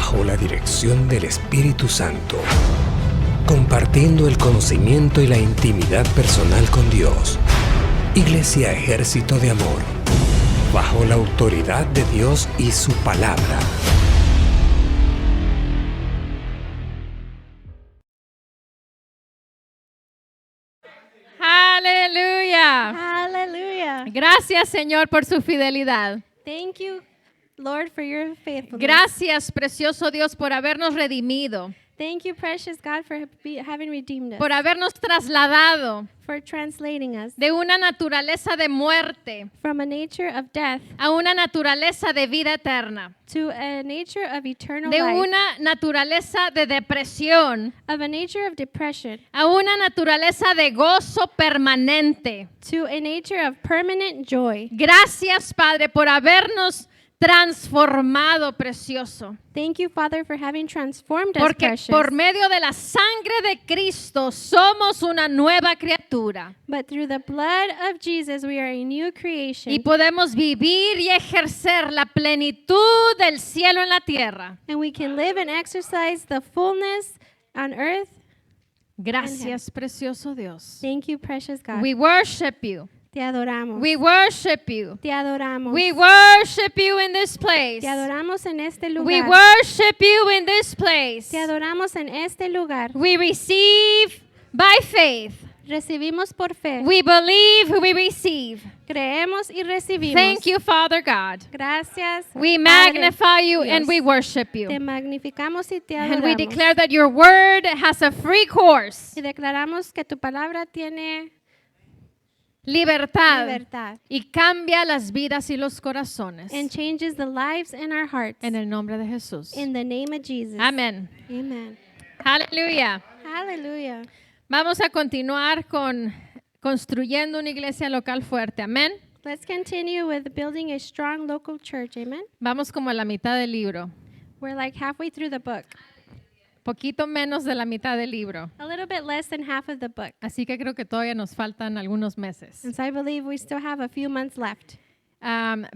bajo la dirección del Espíritu Santo, compartiendo el conocimiento y la intimidad personal con Dios. Iglesia Ejército de Amor, bajo la autoridad de Dios y su palabra. Aleluya. Hallelujah. Gracias, Señor, por su fidelidad. Thank you, Lord, for your faithfulness. Gracias, precioso Dios, por habernos redimido, Thank you, precious God, for having redeemed us, por habernos trasladado for translating us de una naturaleza de muerte from a nature of death a una naturaleza de vida eterna, to a nature of eternal de life, una naturaleza de depresión of a nature of depression a una naturaleza de gozo permanente. to a nature of permanent joy. Gracias, Padre, por habernos transformado, precioso. Thank you, Father, for having transformed us, Porque precious. por medio de la sangre de Cristo somos una nueva criatura But through the blood of Jesus, we are a new creation. y podemos vivir y ejercer la plenitud del cielo en la tierra. And we can live and exercise the fullness on earth. Gracias, precioso Dios. Thank you, precious God. We worship you. Te adoramos. We worship you. Te adoramos. We worship you in this place. Te adoramos en este lugar. We worship you in this place. Te adoramos en este lugar. We receive by faith. Recibimos por fe. We believe, we receive. Creemos y recibimos. Thank you, Father God. Gracias. We Padre magnify you Dios. and we worship Te you. magnificamos y te And we adoramos. declare that your word has a free course, Y declaramos que tu palabra tiene libertad, libertad y cambia las vidas y los corazones. and changes the lives and our hearts. En el nombre de Jesús. In the name of Jesus. Amén. Amen. Aleluya. Hallelujah. Vamos a continuar con construyendo una iglesia local fuerte. Amén. Let's continue with building a strong local church. Amen. Vamos como a la mitad del libro. We're like halfway through the book. Poquito menos de la mitad del libro. A little bit less than half of the book. Así que creo que todavía nos faltan algunos meses. And so I believe we still have a few months left.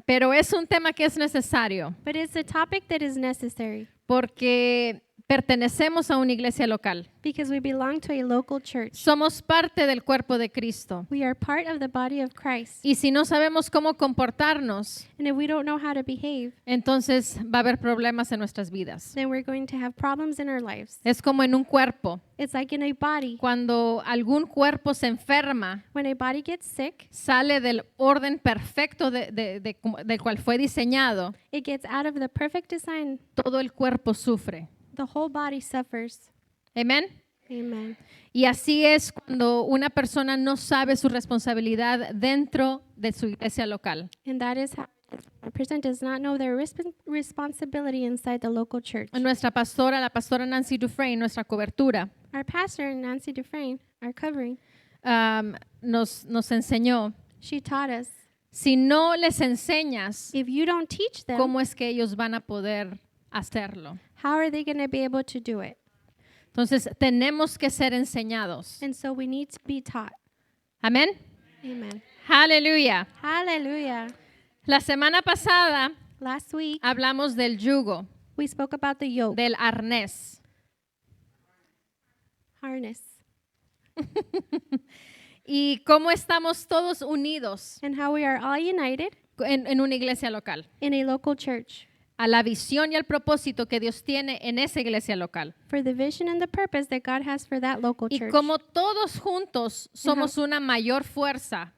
Pero es un tema que es necesario But it's a topic that is necessary porque pertenecemos a una iglesia local. because we belong to a local church. Somos parte del cuerpo de Cristo. We are part of the body of Christ. Y si no sabemos cómo comportarnos, And if we don't know how to behave, entonces va a haber problemas en nuestras vidas. then we're going to have problems in our lives. Es como en un cuerpo. It's like in a body. Cuando algún cuerpo se enferma, When a body gets sick, sale del orden perfecto del cual fue diseñado, it gets out of the perfect design. todo el cuerpo sufre. The whole body suffers. Amén. Amen. Y así es cuando una persona no sabe su responsabilidad dentro de su iglesia local. And that is how a person does not know their responsibility inside the local church. Nuestra pastora, la pastora Nancy Dufresne, nuestra cobertura, Our pastor, Nancy Dufresne, our covering, nos enseñó, she taught us, si no les enseñas if you don't teach them, cómo es que ellos van a poder hacerlo. how are they going to be able to do it? Entonces, tenemos que ser enseñados. And so we need to be taught. Amén. Amen. Aleluya. Hallelujah. La semana pasada Last week, hablamos del yugo, we spoke about the yoke, del arnés. harness, Y cómo estamos todos unidos and how we are all united en una iglesia local. in a local church A la visión y al propósito que Dios tiene en esa iglesia local. for the vision and the purpose that God has for that local Y church. como todos juntos somos una mayor fuerza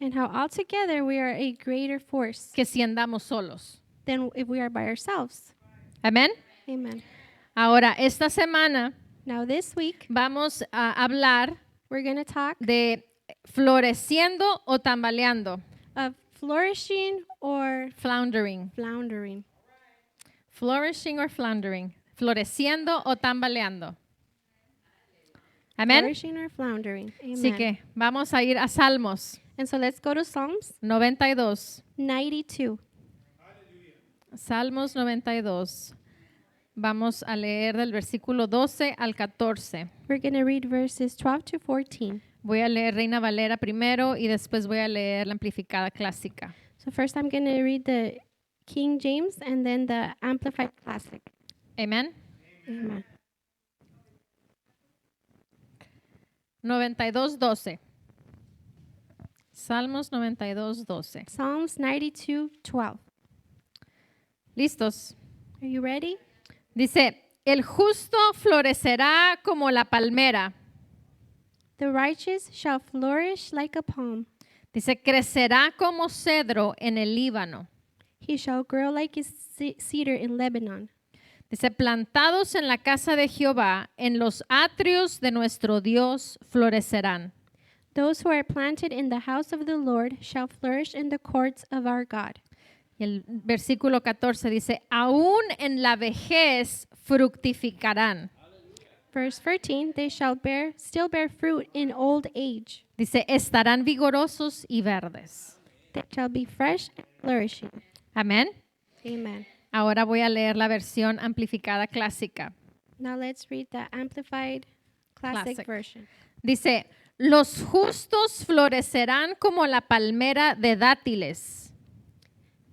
And how all together we are a greater force que si andamos solos. than if we are by ourselves. Amén. Amen. Ahora, esta semana Now this week, vamos a hablar we're going to talk de floreciendo o tambaleando. of flourishing or Floundering. floundering. Flourishing or floundering. Floreciendo o tambaleando. Amén. Flourishing or floundering. Amen. Así que vamos a ir a Salmos And so let's go to Psalms 92. 92. Salmos 92. Vamos a leer del versículo 12 al 14. We're going to read verses 12 to 14. Voy a leer Reina Valera primero y después voy a leer la amplificada clásica. So first I'm going to read the King James and then the Amplified Classic. Amén. Amen. 92:12. Salmos 92:12. Psalms 92:12. ¿Listos? Are you ready? Dice, el justo florecerá como la palmera. The righteous shall flourish like a palm. Dice, crecerá como cedro en el Líbano. He shall grow like a cedar in Lebanon. Dice, plantados en la casa de Jehová, en los atrios de nuestro Dios florecerán. Those who are planted in the house of the Lord shall flourish in the courts of our God. Y el versículo 14 dice, aún en la vejez fructificarán. Verse 13, they shall still bear fruit in old age. Dice, estarán vigorosos y verdes. They shall be fresh and flourishing. Amén. Amen. Ahora voy a leer la versión amplificada clásica. Now let's read the Amplified Classic version. Dice, los justos florecerán como la palmera de dátiles.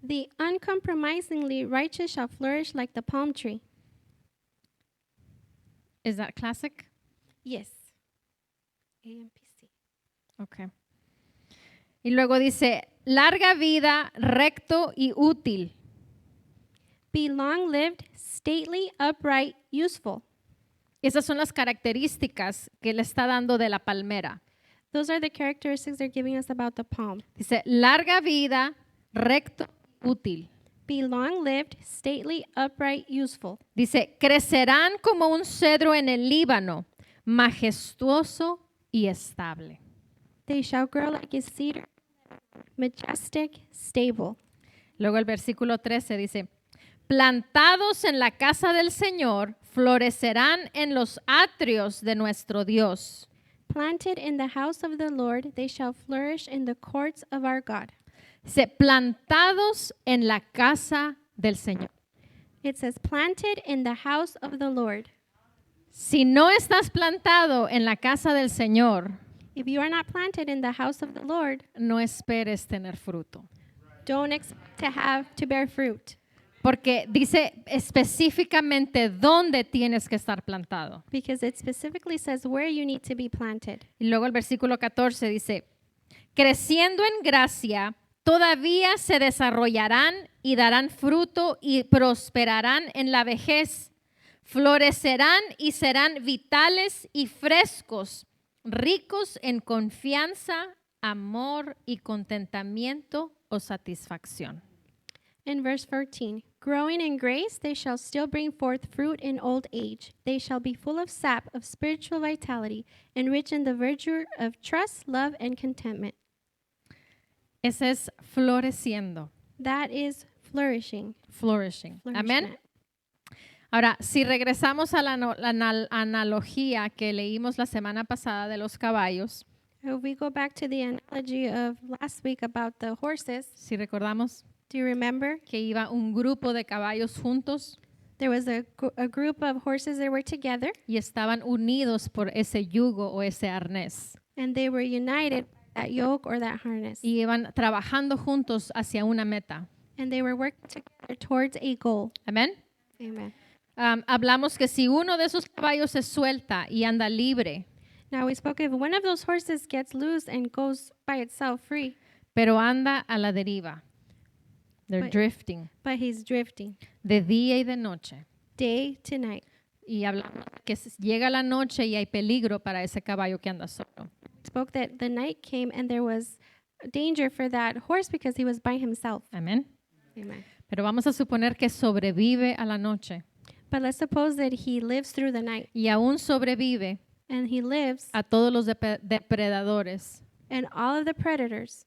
The uncompromisingly righteous shall flourish like the palm tree. Is that classic? Yes. AMPC. Okay. Y luego dice, larga vida, recto y útil. Be long-lived, stately, upright, useful. Esas son las características que le está dando de la palmera. Those are the characteristics they're giving us about the palm. Dice, larga vida, recto y útil. Be long-lived, stately, upright, useful. Dice, crecerán como un cedro en el Líbano, majestuoso y estable. They shall grow like a cedar, majestic, stable. Luego el versículo 13 dice, plantados en la casa del Señor, florecerán en los atrios de nuestro Dios. Planted in the house of the Lord, they shall flourish in the courts of our God. Dice, plantados en la casa del Señor. It says, planted in the house of the Lord. Si no estás plantado en la casa del Señor, If you are not planted in the house of the Lord, no esperes tener fruto. don't expect to bear fruit. Porque dice específicamente dónde tienes que estar plantado. Because it specifically says where you need to be planted. Y luego el versículo 14 dice, creciendo en gracia, todavía se desarrollarán y darán fruto y prosperarán en la vejez. Florecerán y serán vitales y frescos, ricos en confianza, amor y contentamiento o satisfacción. In verse 14, growing in grace, they shall still bring forth fruit in old age. They shall be full of sap of spiritual vitality, and rich in the virtue of trust, love, and contentment. Ese es floreciendo, That is flourishing. flourishing. Amén. Flourishment. Ahora, si regresamos a la analogía que leímos la semana pasada de los caballos, If we go back to the analogy of last week about the horses, si recordamos do you remember? que iba un grupo de caballos juntos There was a group of horses that were together, y estaban unidos por ese yugo o ese arnés and they were united by that yoke or that harness. y iban trabajando juntos hacia una meta. And they were working together towards a goal. Amén. Amen. Hablamos que si uno de esos caballos se suelta y anda libre, Now we spoke if one of those horses gets loose and goes by itself free, pero anda a la deriva, they're But- drifting but he's drifting de día y de noche. day to night. Y hablamos que llega la noche y hay peligro para ese caballo que anda solo. Spoke that the night came and there was danger for that horse because he was by himself. Amén. Amen. Pero vamos a suponer que sobrevive a la noche But let's suppose that he lives through the night y aún sobrevive and he lives a todos los depredadores. and all of the predators.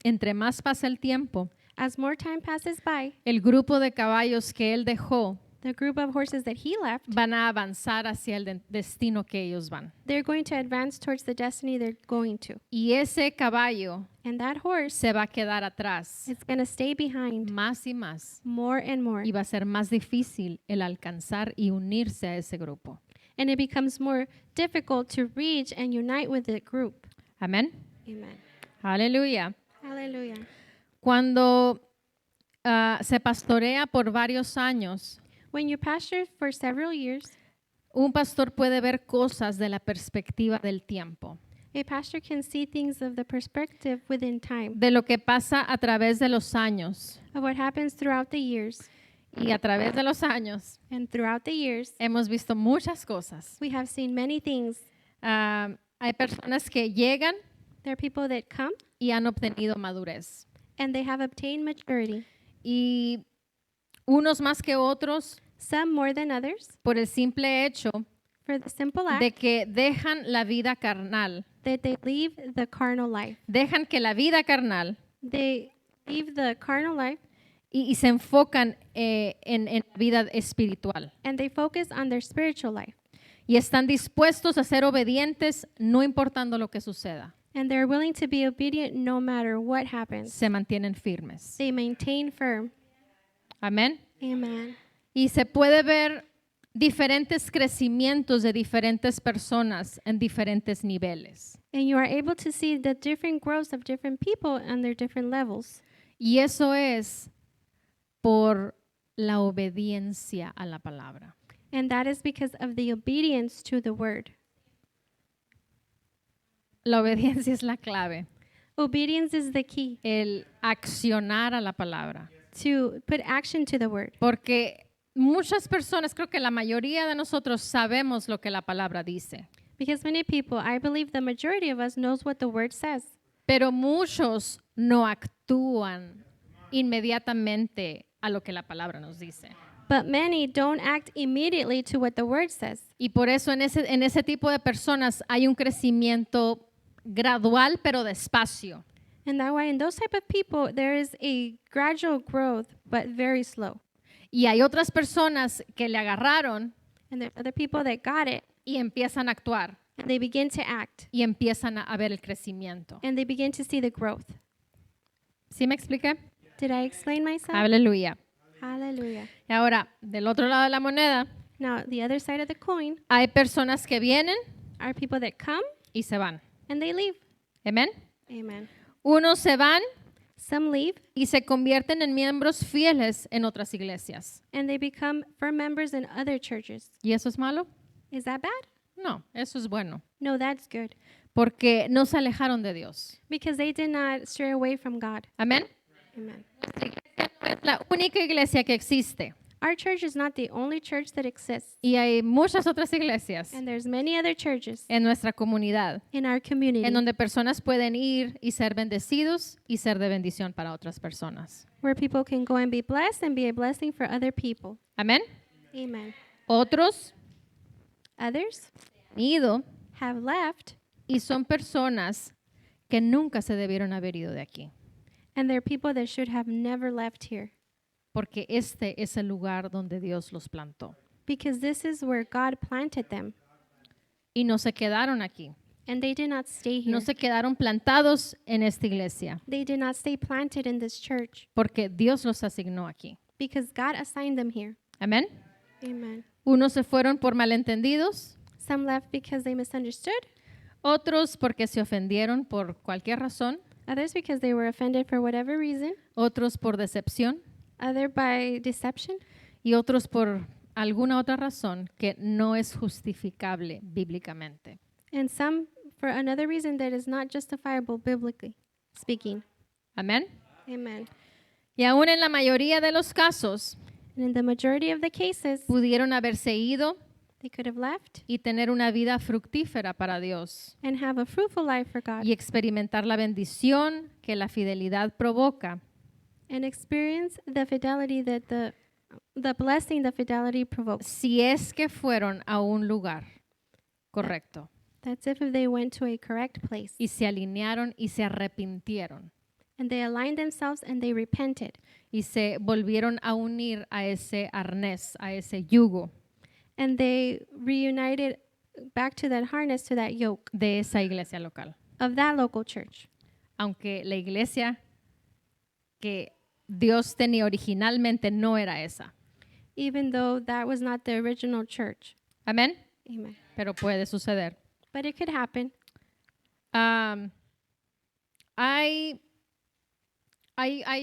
Entre más pasa el tiempo, As more time passes by, el grupo de caballos que él dejó the group of horses that he left, van a avanzar hacia el destino que ellos van. they're going to advance towards the destiny they're going to. Y ese caballo And that horse se va a quedar atrás is going to stay behind más y más more and more. y va a ser más difícil el alcanzar y unirse a ese grupo. And it becomes more difficult to reach and unite with the group. Amén. Amen. Aleluya. Hallelujah. Cuando se pastorea por varios años, When you pastor for several years, un pastor puede ver cosas de la perspectiva del tiempo, a pastor can see things of the perspective within time, de lo que pasa a través de los años. of what happens throughout the years. Y a través de los años And throughout the years, hemos visto muchas cosas. we have seen many things. Hay personas que llegan There are people that come y han obtenido madurez. and they have obtained maturity, Y unos más que otros some more than others, por el simple hecho for the simple act de que dejan la vida carnal. that they leave the carnal life. Dejan que la vida carnal They leave the carnal life y se enfocan en la vida espiritual. and they focus on their spiritual life. Y están dispuestos a ser obedientes no importando lo que suceda. And they're willing to be obedient no matter what happens. Se mantienen firmes. They maintain firm. Amén. Amen. Y se puede ver diferentes crecimientos de diferentes personas en diferentes niveles. And you are able to see the different growths of different people on their different levels. Y eso es por la obediencia a la palabra. And that is because of the obedience to the word. La obediencia es la clave. Obedience is the key El accionar a la palabra. to put action to the word. Porque muchas personas, creo que la mayoría de nosotros sabemos lo que la palabra dice. Because many people, I believe the majority of us knows what the word says. Pero muchos no actúan inmediatamente a lo que la palabra nos dice. But many don't act immediately to what the word says. Y por eso en ese tipo de personas hay un crecimiento gradual pero despacio. And that way, in those type of people, there is a gradual growth, but very slow. Y hay otras personas que le agarraron And there are other people that got it, y empiezan a actuar and they begin to act, y empiezan a ver el crecimiento. and they begin to see the growth. ¿Sí me expliqué? Did I explain myself? Aleluya. Hallelujah. Y ahora, del otro lado de la moneda, Now, the other side of the coin hay personas que vienen are people that come y se van. and they leave. Amén. Amen. Unos se van Some leave y se convierten en miembros fieles en otras iglesias. and they become firm members in other churches. ¿Y eso es malo? Is that bad? No, eso es bueno. No, that's good. Porque no se alejaron de Dios. Because they did not stray away from God. Amén. Amen. Es la única iglesia que existe. Our church is not the only church that exists. Y hay muchas otras iglesias And there's many other churches en nuestra comunidad in our community en donde personas pueden ir y ser bendecidos y ser de bendición para otras personas. where people can go and be blessed and be a blessing for other people. Amén. Amen. Otros Others han ido have left, y son personas que nunca se debieron haber ido de aquí. and they're people that should have never left here. Porque este es el lugar donde Dios los plantó. Because this is where God planted them. Y no se quedaron aquí. And they did not stay here. No se quedaron plantados en esta iglesia. They did not stay planted in this church. Porque Dios los asignó aquí. Because God assigned them here. Amén. Amen. Unos se fueron por malentendidos. Some left because they misunderstood. Otros porque se ofendieron por cualquier razón. Others because they were offended for whatever reason. Otros por decepción. Other by deception. Y otros por alguna otra razón que no es justificable bíblicamente. And some for another reason that is not justifiable biblically speaking. Amén. Amen. Y aún en la mayoría de los casos And in the majority of the cases, pudieron haberse ido they could have left y tener una vida fructífera para Dios and have a fruitful life for God y experimentar la bendición que la fidelidad provoca and experience the fidelity that the blessing the fidelity provokes. si es que fueron a un lugar correcto That's if they went to a correct place y se alinearon y se arrepintieron and they aligned themselves and they repented y se volvieron a unir a ese arnés, a ese yugo and they reunited back to that harness, to that yoke de esa iglesia local. of that local church. Aunque la iglesia que Dios tenía originalmente no era esa. Even though that was not the original church. Amén. Amen. Pero puede suceder. But it could happen. Hay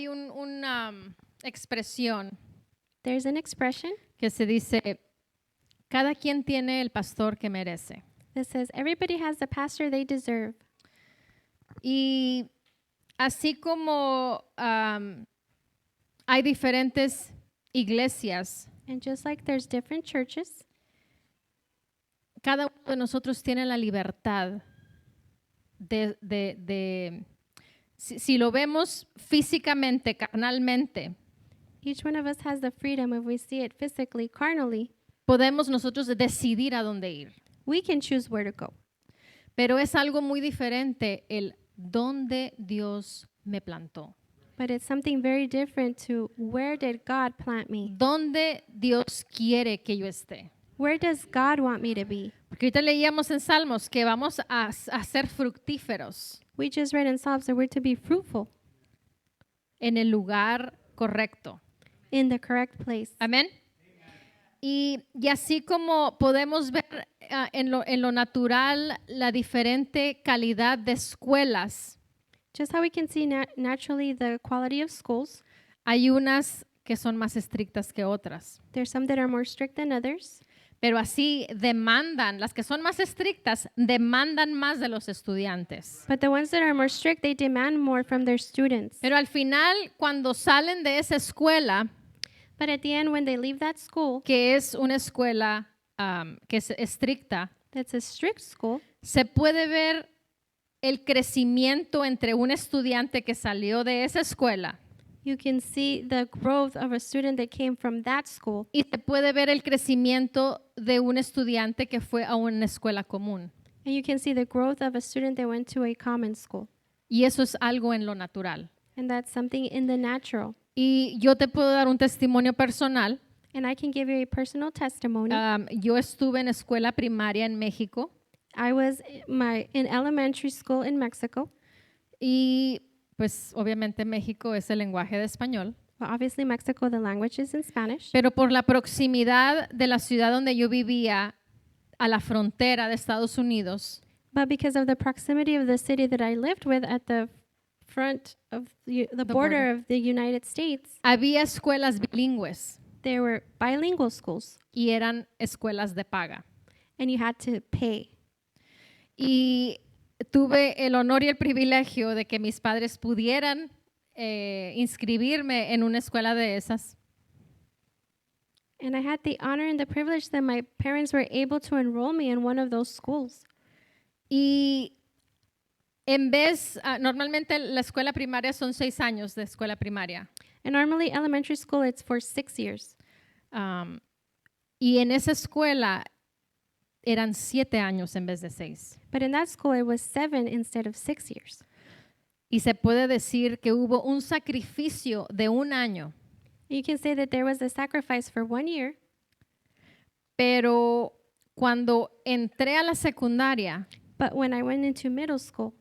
una expresión There's an expression que se dice, cada quien tiene el pastor que merece. that says, everybody has the pastor they deserve. Y así como hay diferentes iglesias, And just like there's different churches, cada uno de nosotros tiene la libertad si lo vemos físicamente, carnalmente, each one of us has the freedom, if we see it physically, carnally, podemos nosotros decidir a dónde ir. we can choose where to go. Pero es algo muy diferente el dónde Dios me plantó. But it's something very different to where did God plant me? ¿Dónde Dios quiere que yo esté? Where does God want me to be? Porque ahorita leíamos en Salmos que vamos a ser fructíferos We just read in Psalms that we're to be fruitful en el lugar correcto. in the correct place. Amén. Y así como podemos ver en lo natural la diferente calidad de escuelas, Just how we can see naturally the quality of schools, hay unas que son más estrictas que otras. there's some that are more strict than others. Pero así demandan, las que son más estrictas, demandan más de los estudiantes. But the ones that are more strict, they demand more from their students. Pero al final, cuando salen de esa escuela, But at the end, when they leave that school, que es una escuela que es estricta, that's a strict school, se puede ver el crecimiento entre un estudiante que salió de esa escuela you can see the growth of a student that came from that school. y se puede ver el crecimiento de un estudiante que fue a una escuela común. And you can see the growth of a student that went to a common school. Y eso es algo en lo natural. And that's something in the natural. Y yo te puedo dar un testimonio personal. And I can give you a personal testimony. Yo estuve en escuela primaria en México I was in elementary school in Mexico. y pues obviamente México es el lenguaje de español, Well, obviously, Mexico, the language is in Spanish. pero por la proximidad de la ciudad donde yo vivía a la frontera de Estados Unidos, But because of the proximity of the city that I lived with at the front of the border. border of the United States, había escuelas bilingües there were bilingual schools, y eran escuelas de paga. and you had to pay. Y tuve el honor y el privilegio de que mis padres pudieran inscribirme en una escuela de esas. And I had the honor and the privilege that my parents were able to enroll me in one of those schools. Y en vez, normalmente la escuela primaria son 6 años de escuela primaria. And normally, elementary school, it's for 6 years. Y en esa escuela eran 7 años en vez de 6. But in that school, it was 7 instead of 6 years. Y se puede decir que hubo un sacrificio de 1 año, You can say that there was a sacrifice for 1 year, pero cuando entré a la secundaria but when I went into middle school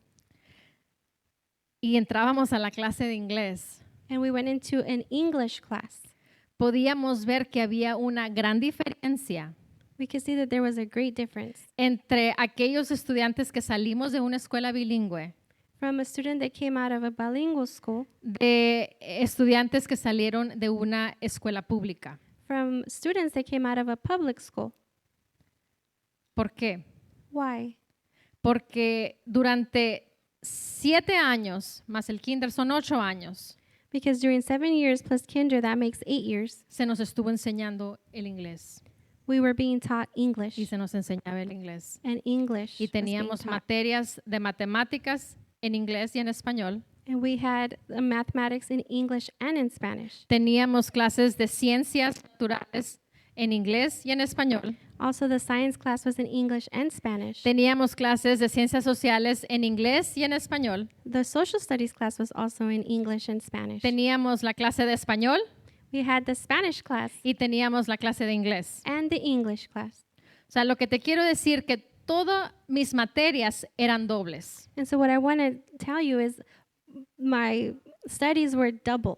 y entrábamos a la clase de inglés, and we went into an English class, podíamos ver que había una gran diferencia we could see that there was a great difference entre aquellos estudiantes que salimos de una escuela bilingüe, from a student that came out of a bilingual school, de estudiantes que salieron de una escuela pública. from students that came out of a public school. ¿Por qué? Why? Porque durante 7 años, más el kinder, son 8 años, Because during 7 years plus kinder, that makes 8 years, se nos estuvo enseñando el inglés we were being taught English, y se nos enseñaba el inglés. and English Y was being teníamos taught. materias de matemáticas en inglés y en español. And we had mathematics in English and in Spanish. Teníamos clases de ciencias naturales en inglés y en español. Also, the science class was in English and Spanish. Teníamos clases de ciencias sociales en inglés y en español. The social studies class was also in English and Spanish. Teníamos la clase de español We had the Spanish class y teníamos la clase de inglés. and the English class. O sea, lo que te quiero decir que todas mis materias eran dobles. And so what I want to tell you is my studies were double.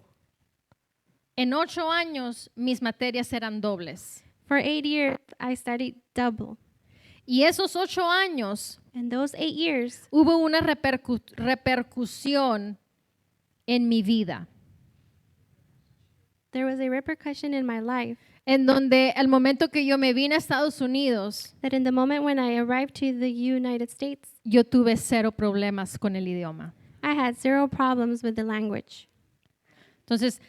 En 8 años mis materias eran dobles. For 8 years, I studied double. Y esos 8 años And those 8 years, hubo una repercusión en mi vida. there was a repercussion in my life en donde al momento que yo me vine a Estados Unidos, that in the moment when I arrived to the United States, yo tuve 0 problemas con el idioma. I had 0 problems with the language. Entonces,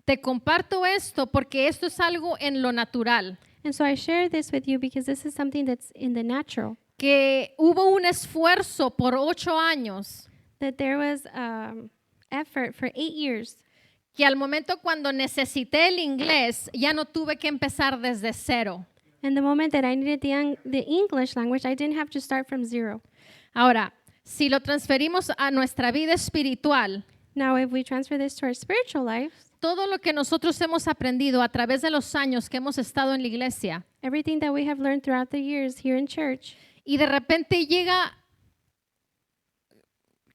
te comparto esto porque esto es algo en lo natural, And so I share this with you because this is something that's in the natural, que hubo un esfuerzo por 8 años, that there was effort for 8 years, que al momento cuando necesité el inglés, ya no tuve que empezar desde 0. and the moment that I needed the English language, I didn't have to start from 0. Ahora, si lo transferimos a nuestra vida espiritual, Now, if we transfer this to our spiritual life, todo lo que nosotros hemos aprendido a través de los años que hemos estado en la iglesia, everything that we have learned throughout the years here in church, y de repente llega,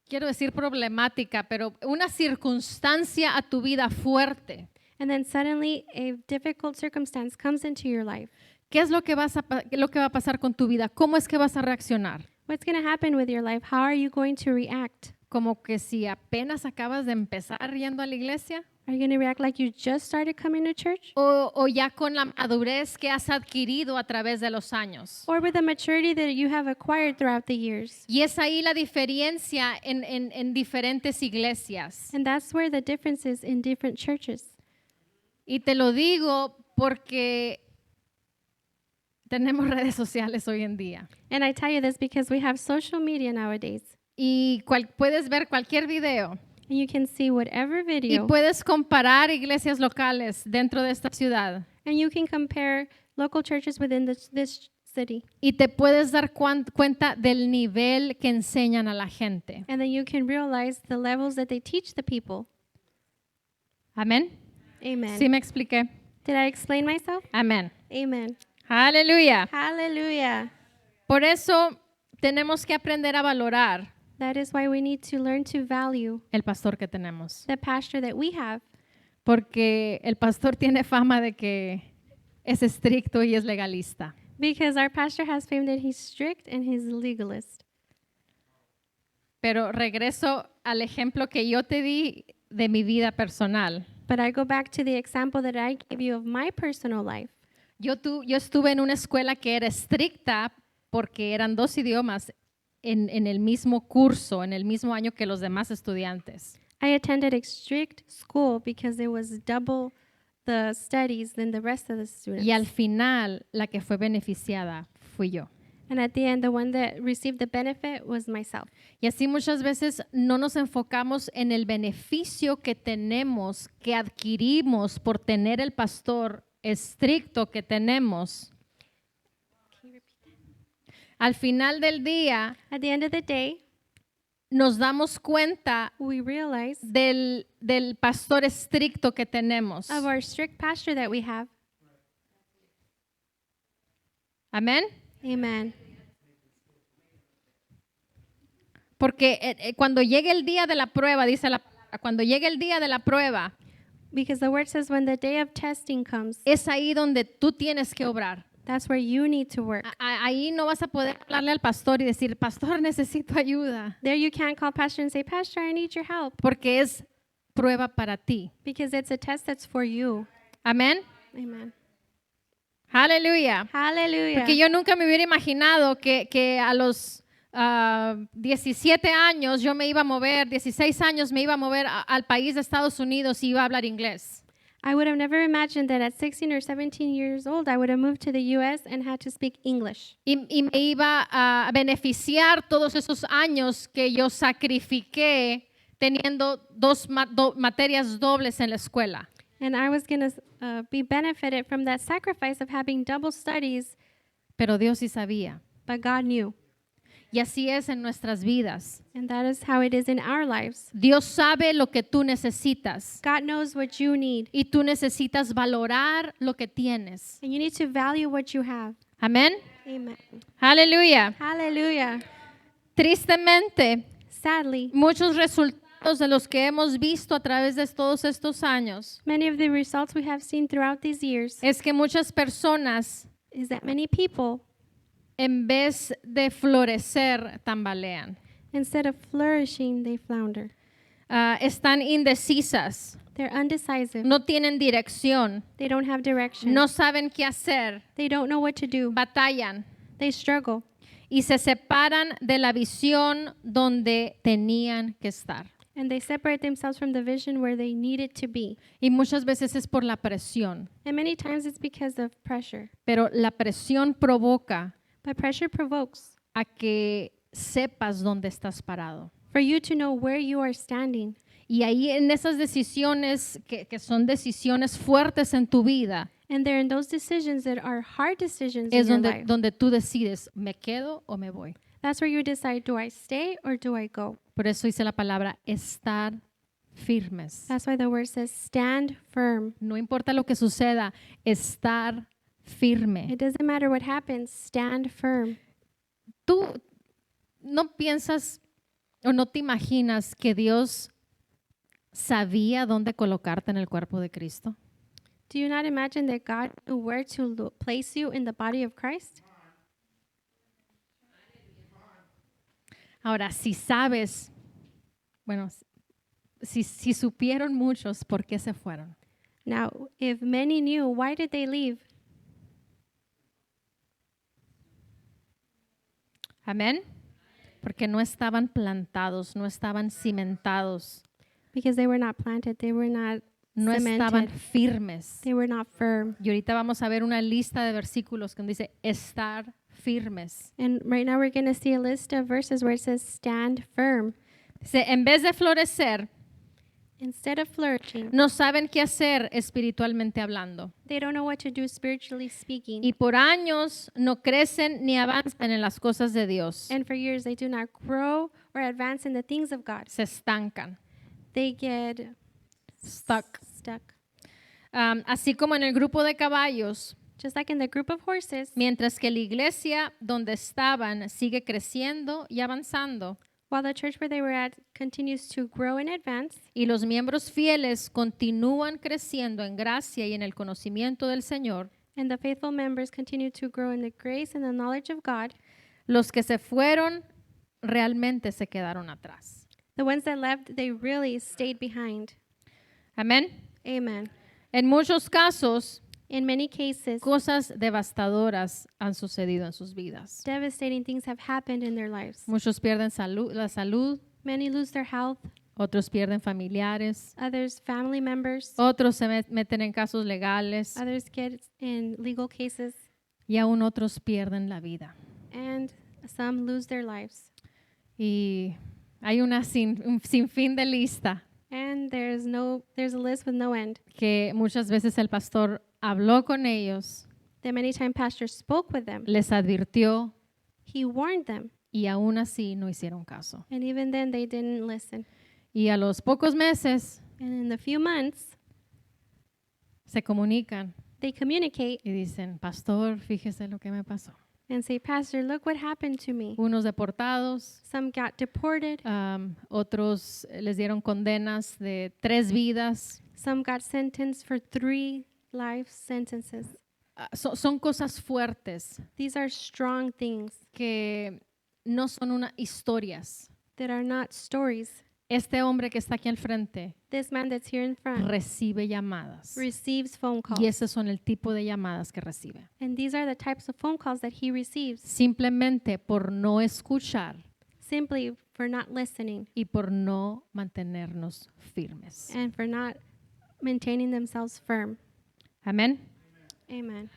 quiero decir problemática, pero una circunstancia a tu vida fuerte, and then suddenly a difficult circumstance comes into your life, ¿qué es lo que va a pasar con tu vida? ¿Cómo es que vas a reaccionar? what's going to happen with your life? How are you going to react? Como que si apenas acabas de empezar yendo a la iglesia, Are you going to react like you just started coming to church? o ya con la madurez que has adquirido a través de los años. Or with the maturity that you have acquired throughout the years? Y es ahí la diferencia en diferentes iglesias. And that's where the difference is in different churches. Y te lo digo porque tenemos redes sociales hoy en día. And I tell you this because we have social media nowadays. Y puedes ver cualquier video. And you can see whatever Y video. puedes comparar iglesias locales dentro de esta ciudad. And you can compare local churches within this city. Y te puedes dar cuenta del nivel que enseñan a la gente. And then you can realize the levels that they teach the people. Amén. Amen. ¿Sí me expliqué? Did I explain myself? Amén. Amen. Aleluya. Hallelujah. Por eso tenemos que aprender a valorar That is why we need to learn to value el pastor que tenemos. the pastor that we have, Porque el pastor tiene fama de que es estricto y es legalista. because our pastor has fame that he's strict and he's legalist. Pero regreso al ejemplo que yo te di de mi vida personal. But I go back to the example that I gave you of my personal life. Yo estuve en una escuela que era estricta porque eran 2 idiomas en el mismo curso, en el mismo año que los demás estudiantes. I attended a strict school because it was double the studies than the rest of the students. Y al final, la que fue beneficiada fui yo. And at the end, the one that received the benefit was myself. Y así muchas veces no nos enfocamos en el beneficio que tenemos, que adquirimos por tener el pastor estricto que tenemos. Al final del día, At the end of the day, nos damos cuenta we realize del pastor estricto que tenemos. of our strict pastor that we have. Amén. Amen. Porque cuando llegue el día de la prueba, dice la palabra, cuando llegue el día de la prueba, Because the word says when the day of testing comes, es ahí donde tú tienes que obrar. that's where you need to work. Ahí no vas a poder hablarle al pastor y decir, pastor, necesito ayuda, There you can't call pastor and say, Pastor, I need your help. porque es prueba para ti. Because it's a test that's for you. Amén. Amen. Aleluya. Hallelujah. Porque yo nunca me hubiera imaginado que a los 17 años yo me iba a mover, 16 años me iba a mover al país de Estados Unidos y iba a hablar inglés. I would have never imagined that at 16 or 17 years old, I would have moved to the U.S. and had to speak English. Y me iba a beneficiar todos esos años que yo sacrifiqué teniendo dos materias dobles en la escuela. And I was going to be benefited from that sacrifice of having double studies, Pero Dios sí sabía. but God knew. Y así es en nuestras vidas. And that is how it is in our lives. Dios sabe lo que tú necesitas God knows what you need, y tú necesitas valorar lo que tienes. and you need to value what you have. Amén. Amen. Aleluya. Hallelujah. Tristemente, Sadly, muchos resultados de los que hemos visto a través de todos estos años many of the results we have seen throughout these years es que muchas personas, is that many people, en vez de florecer, tambalean. instead of flourishing, they flounder. están indecisas, They're undecisive. no tienen dirección, They don't have direction. no saben qué hacer, They don't know what to do. batallan They struggle. y se separan de la visión donde tenían que estar. And they separate themselves from the vision where they needed to be. Y muchas veces es por la presión, And many times it's because of pressure. pero la presión provoca But pressure provokes a que sepas dónde estás parado. for you to know where you are standing. Y ahí en esas decisiones que son decisiones fuertes en tu vida, And they're in those decisions that are hard decisions es in your donde, life. donde tú decides, ¿me quedo o me voy? That's where you decide, do I stay or do I go? Por eso dice la palabra, estar firmes. That's why the word says stand firm. No importa lo que suceda, estar firme. It doesn't matter what happens, stand firm. Tú no piensas o no te imaginas que Dios sabía dónde colocarte en el cuerpo de Cristo. Do you not imagine that God knew where to place you in the body of Christ? Ahora, si sabes, bueno, si supieron muchos por qué se fueron. Now, if many knew, why did they leave? Amén. Porque no estaban plantados, no estaban cimentados, Because they were not planted, they were not no estaban cemented, firmes. they were not firm. Y ahorita vamos a ver una lista de versículos que dice estar firmes. And right now we're going to see a list of verses where it says stand firm. Dice, en vez de florecer, Instead of flourishing, no saben qué hacer espiritualmente hablando. they don't know what to do spiritually speaking. Y por años no crecen ni avanzan en las cosas de Dios. And for years, they do not grow or advance in the things of God. Se estancan, They get stuck. stuck. Así como en el grupo de caballos, Just like in the group of horses, mientras que la iglesia donde estaban sigue creciendo y avanzando. while the church where they were at continues to grow and advance, Y los miembros fieles continúan creciendo en gracia y en el conocimiento del Señor. and the faithful members continue to grow in the grace and the knowledge of God, Los que se fueron realmente se quedaron atrás. the ones that left, they really stayed behind. Amén. Amen. En muchos casos, In many cases, cosas devastadoras han sucedido en sus vidas. devastating things have happened in their lives. Muchos pierden la salud, Many lose their health, otros pierden familiares, others family members, otros se meten en casos legales others get in legal cases, y aún otros pierden la vida. and some lose their lives. Y hay un sinfín de lista And there's a list with no end. que muchas veces el pastor habló con ellos, That many times pastor spoke with them. les advirtió He warned them, y aún así no hicieron caso. and even then they didn't listen. Y a los pocos meses And in a few months, se comunican they communicate y dicen, pastor, fíjese lo que me pasó. and say, Pastor, look what happened to me. Unos deportados, Some got deported. otros les dieron condenas de 3 vidas. Some got sentenced for 3 life sentences. Son cosas fuertes These are strong things que no son historias. that are not stories. Este hombre que está aquí al frente This man that's here in front recibe llamadas. receives phone calls. Y esos son el tipo de llamadas que recibe. And these are the types of phone calls that he receives Simplemente por no escuchar simply for not listening y por no mantenernos firmes. and for not maintaining themselves firm. Amén. Amen.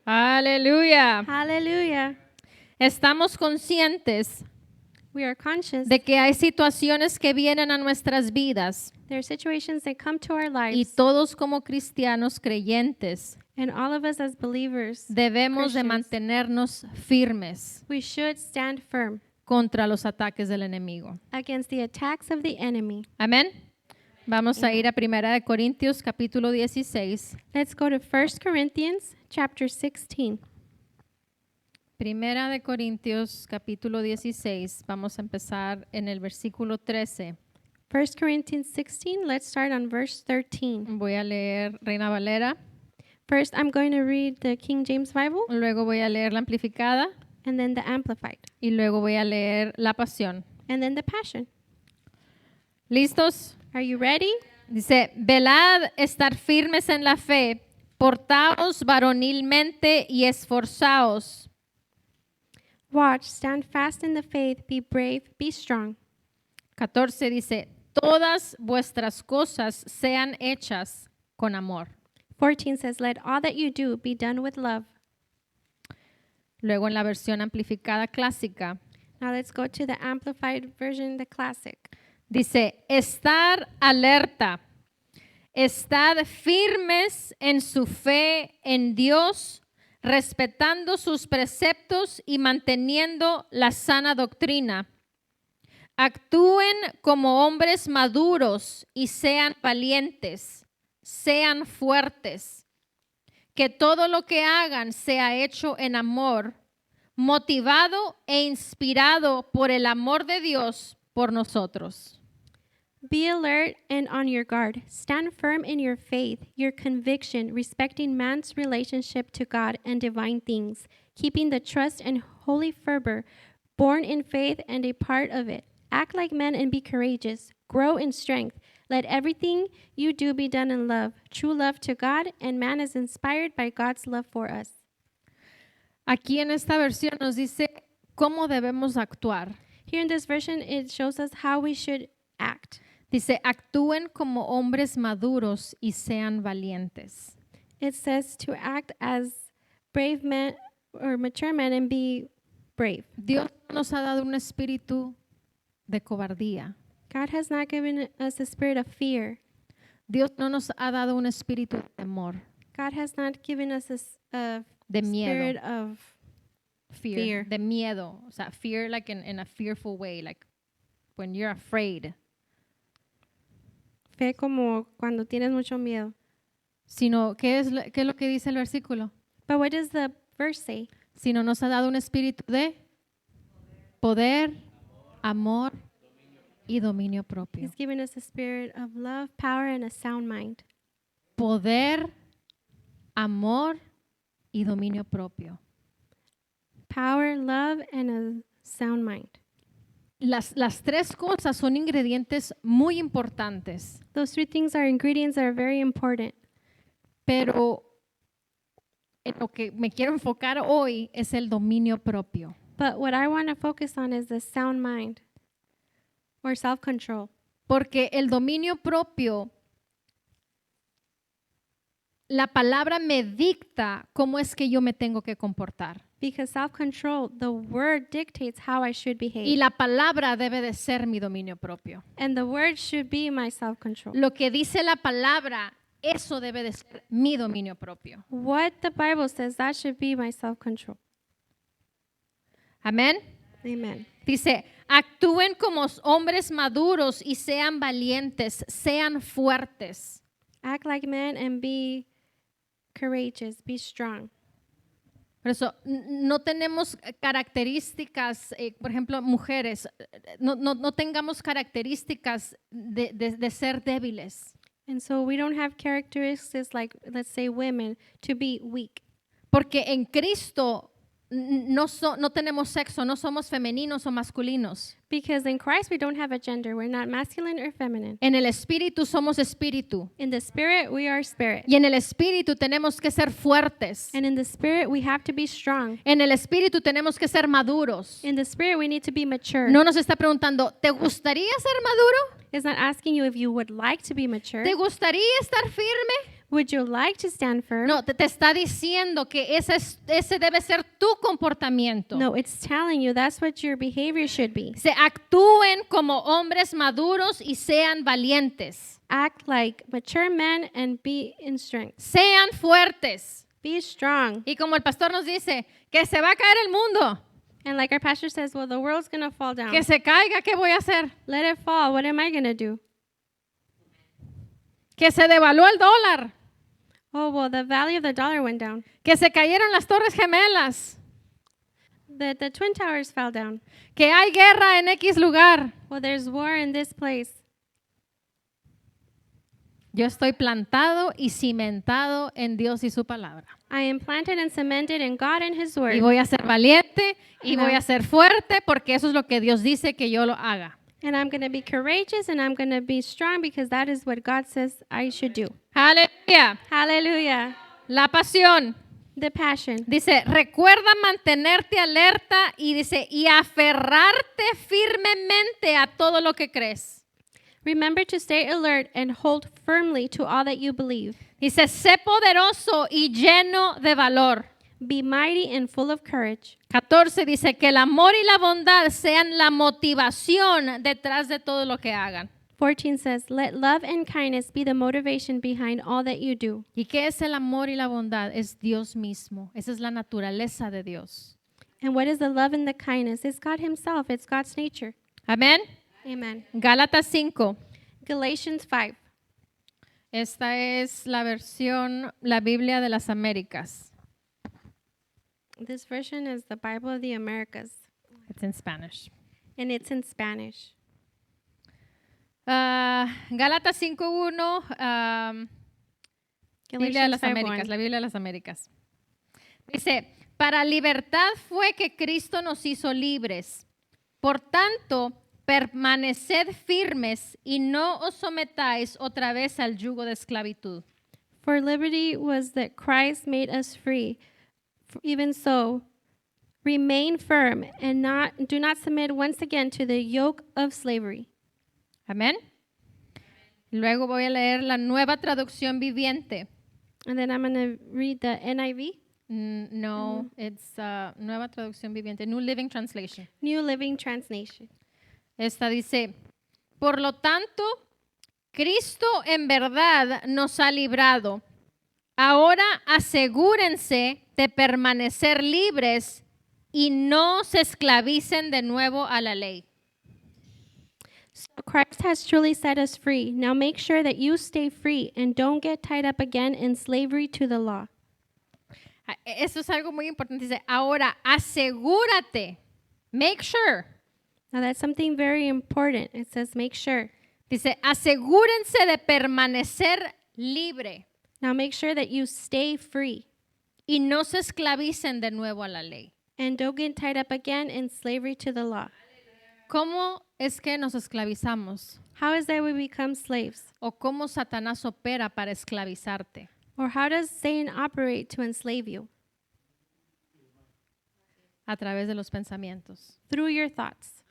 Aleluya. Hallelujah. Estamos conscientes We are conscious de que hay situaciones que vienen a nuestras vidas there are situations that come to our y lives, todos como cristianos creyentes and all of us as believers, debemos de Christians, mantenernos firmes we should stand firm contra los ataques del enemigo. against the attacks of the enemy. Amén. Vamos a ir a 1 Corintios capítulo 16. Let's go to 1 Corinthians chapter 16. 1 Corintios capítulo 16. Vamos a empezar en el versículo 13. 1 Corinthians 16, let's start on verse 13. Voy a leer Reina Valera, First, I'm going to read the King James Bible luego voy a leer la Amplificada and then the Amplified y luego voy a leer la Pasión. and then the Passion. ¿Listos? Are you ready? Dice, velad, estar firmes en la fe, portaos varonilmente y esforzaos. Watch, stand fast in the faith, be brave, be strong. 14 dice, todas vuestras cosas sean hechas con amor. 14 says, let all that you do be done with love. Luego en la versión amplificada clásica, Now let's go to the amplified version, the classic. dice, estar alerta, estad firmes en su fe en Dios, respetando sus preceptos y manteniendo la sana doctrina. Actúen como hombres maduros y sean valientes, sean fuertes. Que todo lo que hagan sea hecho en amor, motivado e inspirado por el amor de Dios por nosotros. Be alert and on your guard. Stand firm in your faith, your conviction, respecting man's relationship to God and divine things, keeping the trust and holy fervor, born in faith and a part of it. Act like men and be courageous. Grow in strength. Let everything you do be done in love, true love to God, and man is inspired by God's love for us. Aquí en esta versión nos dice cómo debemos actuar. Here in this version, it shows us how we should act. Dice, actúen como hombres maduros y sean valientes. It says to act as brave men or mature men and be brave. Dios no nos ha dado un espíritu de cobardía. God has not given us a spirit of fear. Dios no nos ha dado un espíritu de temor, God has not given us a de spirit miedo, of fear, de miedo. O sea, fear like in a fearful way, like when you're afraid. fe como cuando tienes mucho miedo. Sino, ¿qué es lo que dice el versículo? But what does the verse say? Sino nos ha dado un espíritu de poder, amor y dominio propio. He's given us a spirit of love, power, and a sound mind. Poder, amor y dominio propio. Power, love, and a sound mind. Las tres cosas son ingredientes muy importantes, Those three things are ingredients that are very important. pero en lo que me quiero enfocar hoy es el dominio propio. But what I want to focus on is the sound mind or self-control. Porque el dominio propio, la palabra me dicta cómo es que yo me tengo que comportar. Because self-control, the word dictates how I should behave. Y la palabra debe de ser mi dominio propio. And the word should be my self-control. Lo que dice la palabra, eso debe de ser mi dominio propio. What the Bible says, that should be my self-control. Amén. Amen. Dice, actúen como hombres maduros y sean valientes, sean fuertes. Act like men and be courageous, be strong. Por eso, no tenemos características, por ejemplo, mujeres, no tengamos características de ser débiles. And so we don't have characteristics like, let's say, women to be weak. Porque en Cristo no tenemos sexo, no somos femeninos o masculinos. Because in Christ we don't have a gender. We're not masculine or feminine. En el Espíritu somos Espíritu. In the Spirit, we are Spirit. Y en el Espíritu tenemos que ser fuertes. And in the Spirit, we have to be strong. En el Espíritu tenemos que ser maduros. In the Spirit, we need to be mature. No nos está preguntando, ¿te gustaría ser maduro? It's not asking you if you would like to be mature. ¿Te gustaría estar firme? Would you like to stand firm? No, te está diciendo que ese debe ser tu comportamiento. No, it's telling you that's what your behavior should be. Se actúen como hombres maduros y sean valientes. Act like mature men and be in strength. Sean fuertes. Be strong. Y como el pastor nos dice, que se va a caer el mundo. And like our pastor says, well, the world's going to fall down. Que se caiga, ¿qué voy a hacer? Let it fall. What am I going to do? Que se devaluó el dólar. Oh, well, the value of the dollar went down. Que se cayeron las torres gemelas. The Twin Towers fell down. Que hay guerra en X lugar. Well, there's war in this place. Yo estoy plantado y cimentado en Dios y su palabra. I am planted and cemented in God and His Word. Y voy a ser valiente y Ajá. voy a ser fuerte porque eso es lo que Dios dice que yo lo haga. And I'm going to be courageous and I'm going to be strong because that is what God says I should do. Aleluya. Hallelujah. La pasión. The passion. Dice, recuerda mantenerte alerta y dice, y aferrarte firmemente a todo lo que crees. Remember to stay alert and hold firmly to all that you believe. Dice, sé poderoso y lleno de valor. Be mighty and full of courage. 14 dice que el amor y la bondad sean la motivación detrás de todo lo que hagan. 14 says, let love and kindness be the motivation behind all that you do. ¿Y qué es el amor y la bondad? Es Dios mismo. Esa es la naturaleza de Dios. And what is the love and the kindness? It's God himself. It's God's nature. Amén. Amen. Gálatas 5. Galatians 5. Esta es la versión, la Biblia de las Américas. This version is the Bible of the Americas, It's in Spanish. and it's in Spanish. Gálatas 5:1, Biblia de las 5:1. Américas, la Biblia de las Américas. Dice, para libertad fue que Cristo nos hizo libres. Por tanto, permaneced firmes y no os sometáis otra vez al yugo de esclavitud. For liberty was that Christ made us free. Even so, remain firm and do not submit once again to the yoke of slavery. Amén. Luego voy a leer la nueva traducción viviente. And then I'm going to read the NIV, No, it's nueva traducción viviente, New Living Translation. New Living Translation. Esta dice, por lo tanto, Cristo en verdad nos ha librado. Ahora asegúrense de permanecer libres y no se esclavicen de nuevo a la ley. So Christ has truly set us free. Now make sure that you stay free and don't get tied up again in slavery to the law. Eso es algo muy importante. Dice, ahora asegúrate. Make sure. Now that's something very important. It says make sure. Dice, asegúrense de permanecer libre Now make sure that you stay free y no se esclavicen de nuevo a la ley. and don't get tied up again in slavery to the law. ¿Cómo es que nos esclavizamos? How is that we become slaves? ¿O cómo Satanás opera para esclavizarte? Or how does Satan operate to enslave you? A través de los pensamientos. Through your thoughts.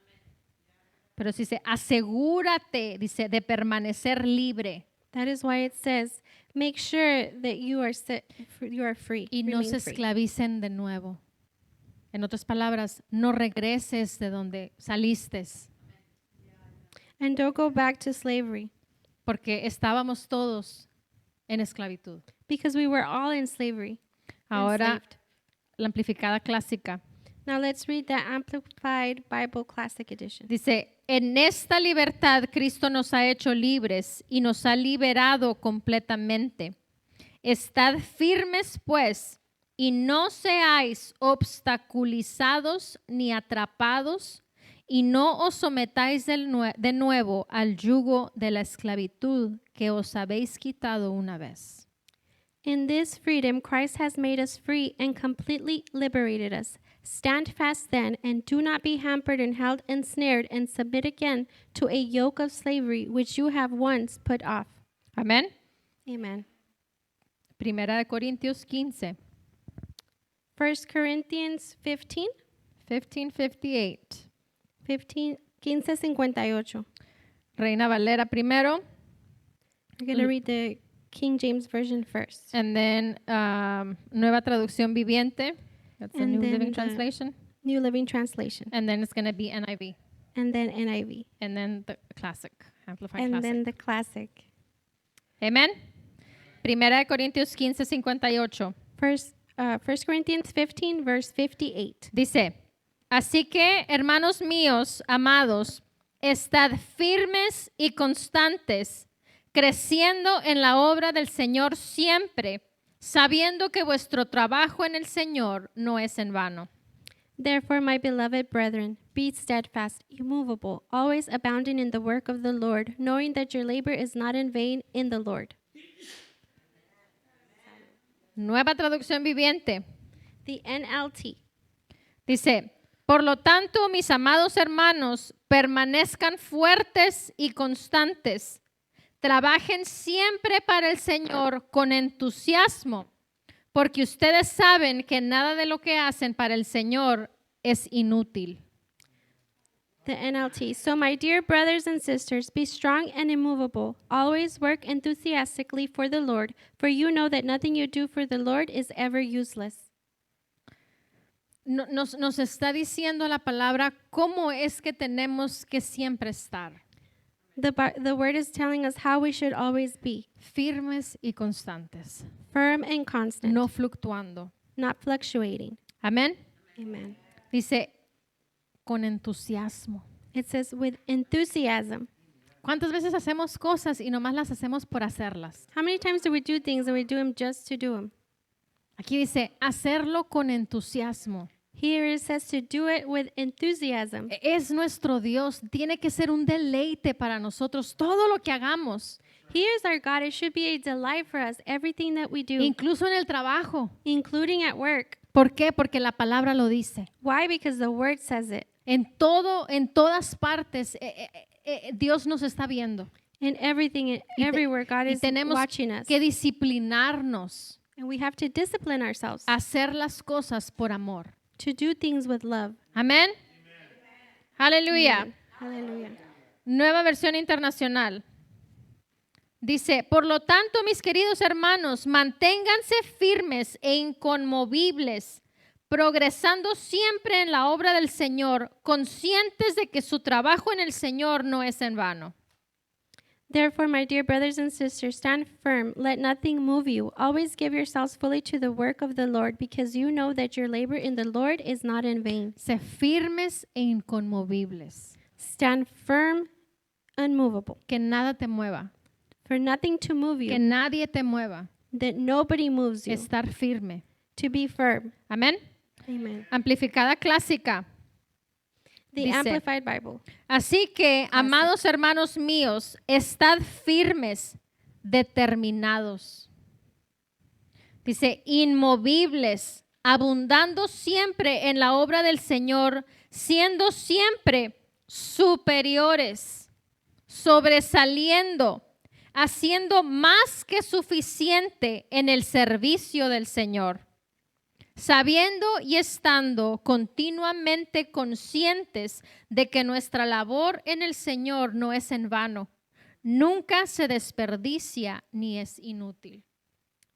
Pero dice, asegúrate, dice, de permanecer libre That is why it says, make sure that you are free. y no Remain se free. esclavicen de nuevo. En otras palabras, no regreses de donde saliste, And don't go back to slavery. porque estábamos todos en esclavitud. Because we were all in slavery. Ahora, enslaved. la amplificada clásica Now let's read the Amplified Bible Classic Edition. dice, en esta libertad Cristo nos ha hecho libres y nos ha liberado completamente. Estad firmes, pues, y no seáis obstaculizados ni atrapados, y no os sometáis de nuevo al yugo de la esclavitud que os habéis quitado una vez. In this freedom, Christ has made us free and completely liberated us. Stand fast then, and do not be hampered and held ensnared, and submit again to a yoke of slavery which you have once put off. Amén. Amen. Primera de Corintios 15, 1 Corinthians 15, 15:58. 15:58. Reina Valera primero, We're going to read the King James Version first. and then Nueva Traducción Viviente. That's the And New then Living the- Translation. New Living Translation. And then it's going to be NIV. And then NIV. And then the Classic, Amplified And Classic. then the Classic. Amen. Primera de Corintios 15:58. 1 Corinthians 15, verse 58. Dice, así que, hermanos míos, amados, estad firmes y constantes, creciendo en la obra del Señor siempre, sabiendo que vuestro trabajo en el Señor no es en vano. Therefore, my beloved brethren, be steadfast, immovable, always abounding in the work of the Lord, knowing that your labor is not in vain in the Lord. Nueva Traducción Viviente. The NLT. Dice, Por lo tanto, mis amados hermanos, permanezcan fuertes y constantes. Trabajen siempre para el Señor con entusiasmo, porque ustedes saben que nada de lo que hacen para el Señor es inútil. The NLT. So, my dear brothers and sisters, be strong and immovable. Always work enthusiastically for the Lord, for you know that nothing you do for the Lord is ever useless. Nos está diciendo la palabra cómo es que tenemos que siempre estar The word is telling us how we should always be firmes y constantes, firm and constant, no fluctuando. not fluctuating. Amén. Amen. Dice, con entusiasmo. It says with enthusiasm. ¿Cuántas veces hacemos cosas y nomás las hacemos por hacerlas? How many times do we do things and we do them just to do them? Aquí dice, hacerlo con entusiasmo. Here it says to do it with enthusiasm. Es nuestro Dios, tiene que ser un deleite para nosotros todo lo que hagamos, He is our God. It should be a delight for us, everything that we do, incluso en el trabajo. including at work. ¿Por qué? Porque la palabra lo dice. Why? Because the word says it. En todas partes, Dios nos está viendo. In everything, everywhere, God Y is tenemos watching us. que disciplinarnos And we have to discipline ourselves a hacer las cosas por amor. to do things with love. Amén. Aleluya. Hallelujah. Nueva versión internacional. Dice, por lo tanto, mis queridos hermanos, manténganse firmes e inconmovibles, progresando siempre en la obra del Señor, conscientes de que su trabajo en el Señor no es en vano. Therefore, my dear brothers and sisters, stand firm. Let nothing move you. Always give yourselves fully to the work of the Lord, because you know that your labor in the Lord is not in vain. Sé firmes e inconmovibles, Stand firm, unmovable. que nada te mueva, For nothing to move que you, nadie te mueva, that nobody moves you. estar firme. To be firm. Amén. Amen. Amplificada clásica. The Dice, Amplified Bible. Así que, amados hermanos míos, estad firmes, determinados. Dice, inmovibles, abundando siempre en la obra del Señor, siendo siempre superiores, sobresaliendo, haciendo más que suficiente en el servicio del Señor, sabiendo y estando continuamente conscientes de que nuestra labor en el Señor no es en vano, nunca se desperdicia ni es inútil.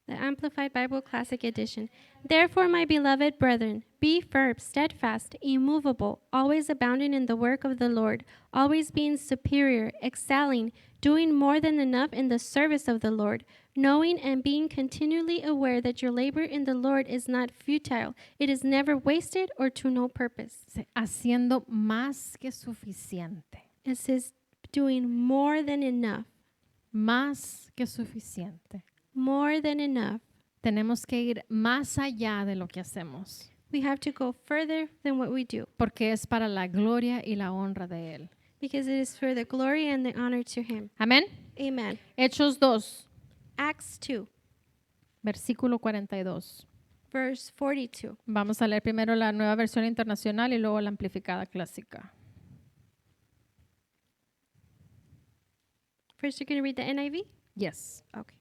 The Amplified Bible Classic Edition. Therefore, my beloved brethren, be firm, steadfast, immovable, always abounding in the work of the Lord, always being superior, excelling, doing more than enough in the service of the Lord, knowing and being continually aware that your labor in the Lord is not futile, it is never wasted or to no purpose. Haciendo más que suficiente. It says doing more than enough, Más que suficiente. more than enough. Tenemos que ir más allá de lo que hacemos, We have to go further than what we do, porque es para la gloria y la honra de Él. because it is for the glory and the honor to Him. Amén. Amen. Hechos 2, Acts 2, versículo 42. verse 42. Vamos a leer primero la nueva versión internacional y luego la amplificada clásica. First, you're going to read the NIV? Yes. Okay.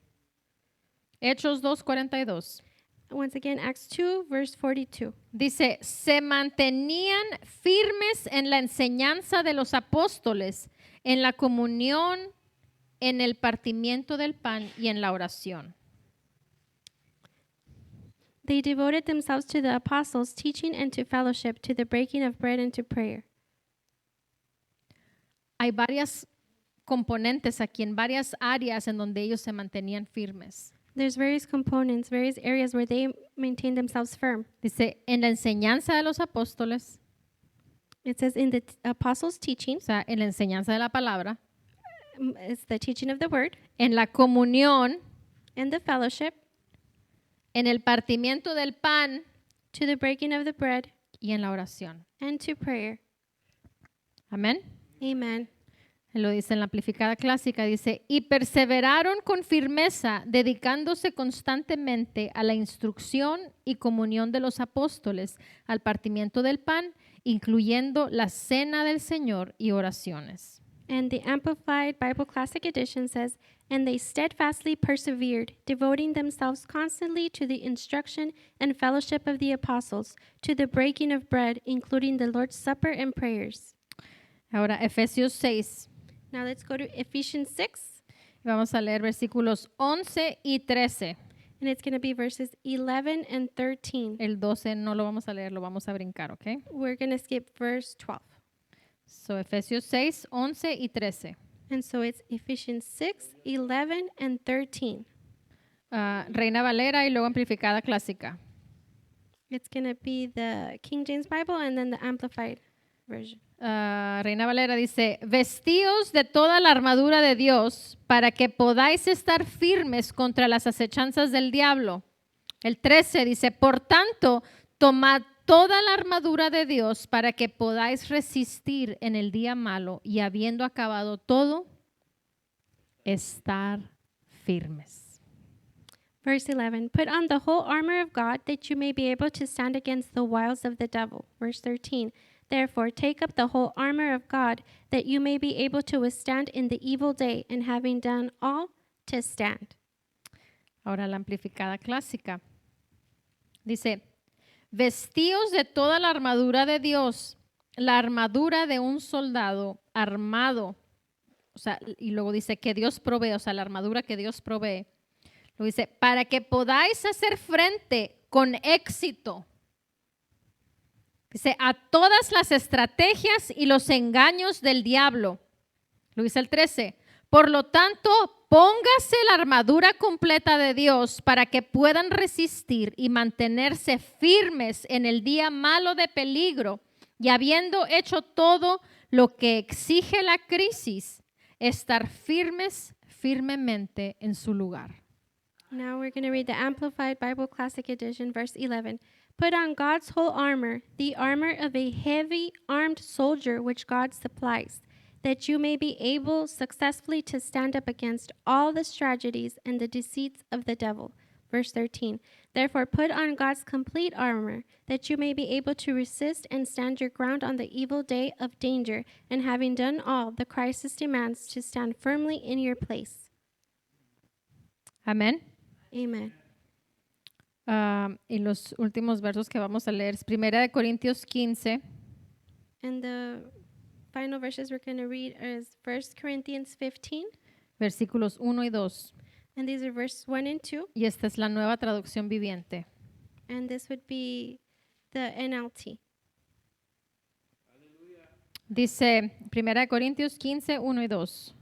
Hechos 2:42. Once again, Acts 2, verse 42. Dice, se mantenían firmes en la enseñanza de los apóstoles, en la comunión, en el partimiento del pan y en la oración. They devoted themselves to the apostles' teaching and to fellowship, to the breaking of bread and to prayer. Hay varias componentes aquí, en varias áreas en donde ellos se mantenían firmes. There's various components, various areas where they maintain themselves firm. Dice, en la enseñanza de los apóstoles, It says in the apostles' teaching, o sea, en la enseñanza de la palabra, it's the teaching of the word, en la comunión, and the fellowship, en el partimiento del pan to the breaking of the bread, y en la oración. and to prayer. Amén. Amen. Lo dice en la amplificada clásica, dice, y perseveraron con firmeza, dedicándose constantemente a la instrucción y comunión de los apóstoles, al partimiento del pan, incluyendo la cena del Señor y oraciones. And the Amplified Bible Classic Edition says, and they steadfastly persevered, devoting themselves constantly to the instruction and fellowship of the apostles, to the breaking of bread, including the Lord's Supper and prayers. Ahora, Efesios 6. Now let's go to Ephesians 6, Vamos a leer versículos 11 y 13. and it's going to be verses 11 and 13. El 12 no lo vamos a leer, lo vamos a brincar, ¿ok? We're going to skip verse 12. So, Efesios 6, 11 y 13. And so it's Ephesians 6, 11, and 13. Reina Valera y luego amplificada clásica. It's going to be the King James Bible and then the Amplified version. Reina Valera dice, vestíos de toda la armadura de Dios para que podáis estar firmes contra las acechanzas del diablo. El 13 dice, por tanto, tomad toda la armadura de Dios para que podáis resistir en el día malo y habiendo acabado todo, estar firmes. Verse 11, put on the whole armor of God that you may be able to stand against the wiles of the devil. Verse 13, therefore take up the whole armor of God that you may be able to withstand in the evil day, and having done all, to stand. Ahora la amplificada clásica. Dice, vestíos de toda la armadura de Dios, la armadura de un soldado armado, o sea, y luego dice que Dios provee, o sea, la armadura que Dios provee. Lo dice, para que podáis hacer frente con éxito. Dice, a todas las estrategias y los engaños del diablo. Lo dice el 13. Por lo tanto, póngase la armadura completa de Dios para que puedan resistir y mantenerse firmes en el día malo de peligro, y habiendo hecho todo lo que exige la crisis, estar firmemente en su lugar. Now we're going to read the Amplified Bible Classic Edition, verse 11. Put on God's whole armor, the armor of a heavy armed soldier which God supplies, that you may be able successfully to stand up against all the strategies and the deceits of the devil. Verse 13. Therefore put on God's complete armor, that you may be able to resist and stand your ground on the evil day of danger, and having done all the crisis demands, to stand firmly in your place. Amén. Amen. Y los últimos versos que vamos a leer es 1 Corintios 15, And the final verses we're going to read is 1 Corinthians 15, versículos 1 y 2. and these are verses 1 and 2, Y esta es la nueva traducción viviente. and this would be the NLT. Dice 1 Corintios 15, 1 y 2.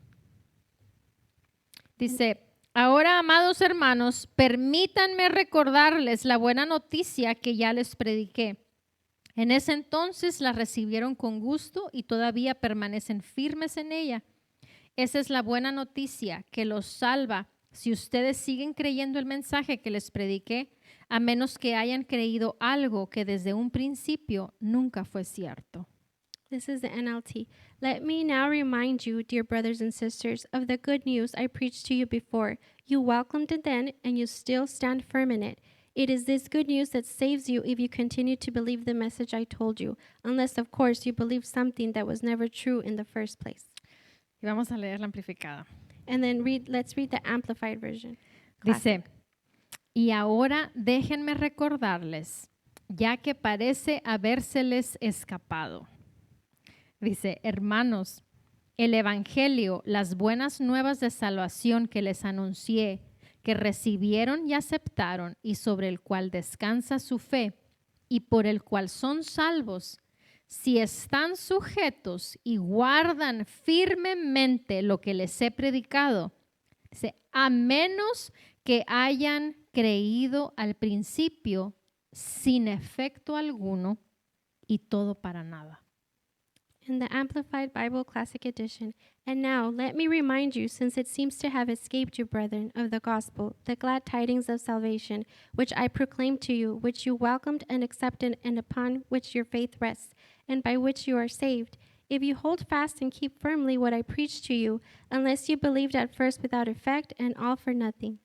Dice, ahora, amados hermanos, permítanme recordarles la buena noticia que ya les prediqué. En ese entonces la recibieron con gusto y todavía permanecen firmes en ella. Esa es la buena noticia que los salva si ustedes siguen creyendo el mensaje que les prediqué, a menos que hayan creído algo que desde un principio nunca fue cierto. This is the NLT. Let me now remind you, dear brothers and sisters, of the good news I preached to you before. You welcomed it then, and you still stand firm in it. It is this good news that saves you if you continue to believe the message I told you, unless, of course, you believe something that was never true in the first place. Y vamos a leer la amplificada. And then let's read the Amplified version. Dice, y ahora déjenme recordarles, ya que parece habérseles escapado. Dice, hermanos, el Evangelio, las buenas nuevas de salvación que les anuncié, que recibieron y aceptaron y sobre el cual descansa su fe y por el cual son salvos, si están sujetos y guardan firmemente lo que les he predicado, dice, a menos que hayan creído al principio sin efecto alguno y todo para nada. In the Amplified Bible Classic Edition. And now, let me remind you, since it seems to have escaped you, brethren, of the gospel, the glad tidings of salvation, which I proclaimed to you, which you welcomed and accepted, and upon which your faith rests, and by which you are saved, If you hold fast and keep firmly what I preached to you, unless you believed at first without effect and all for nothing.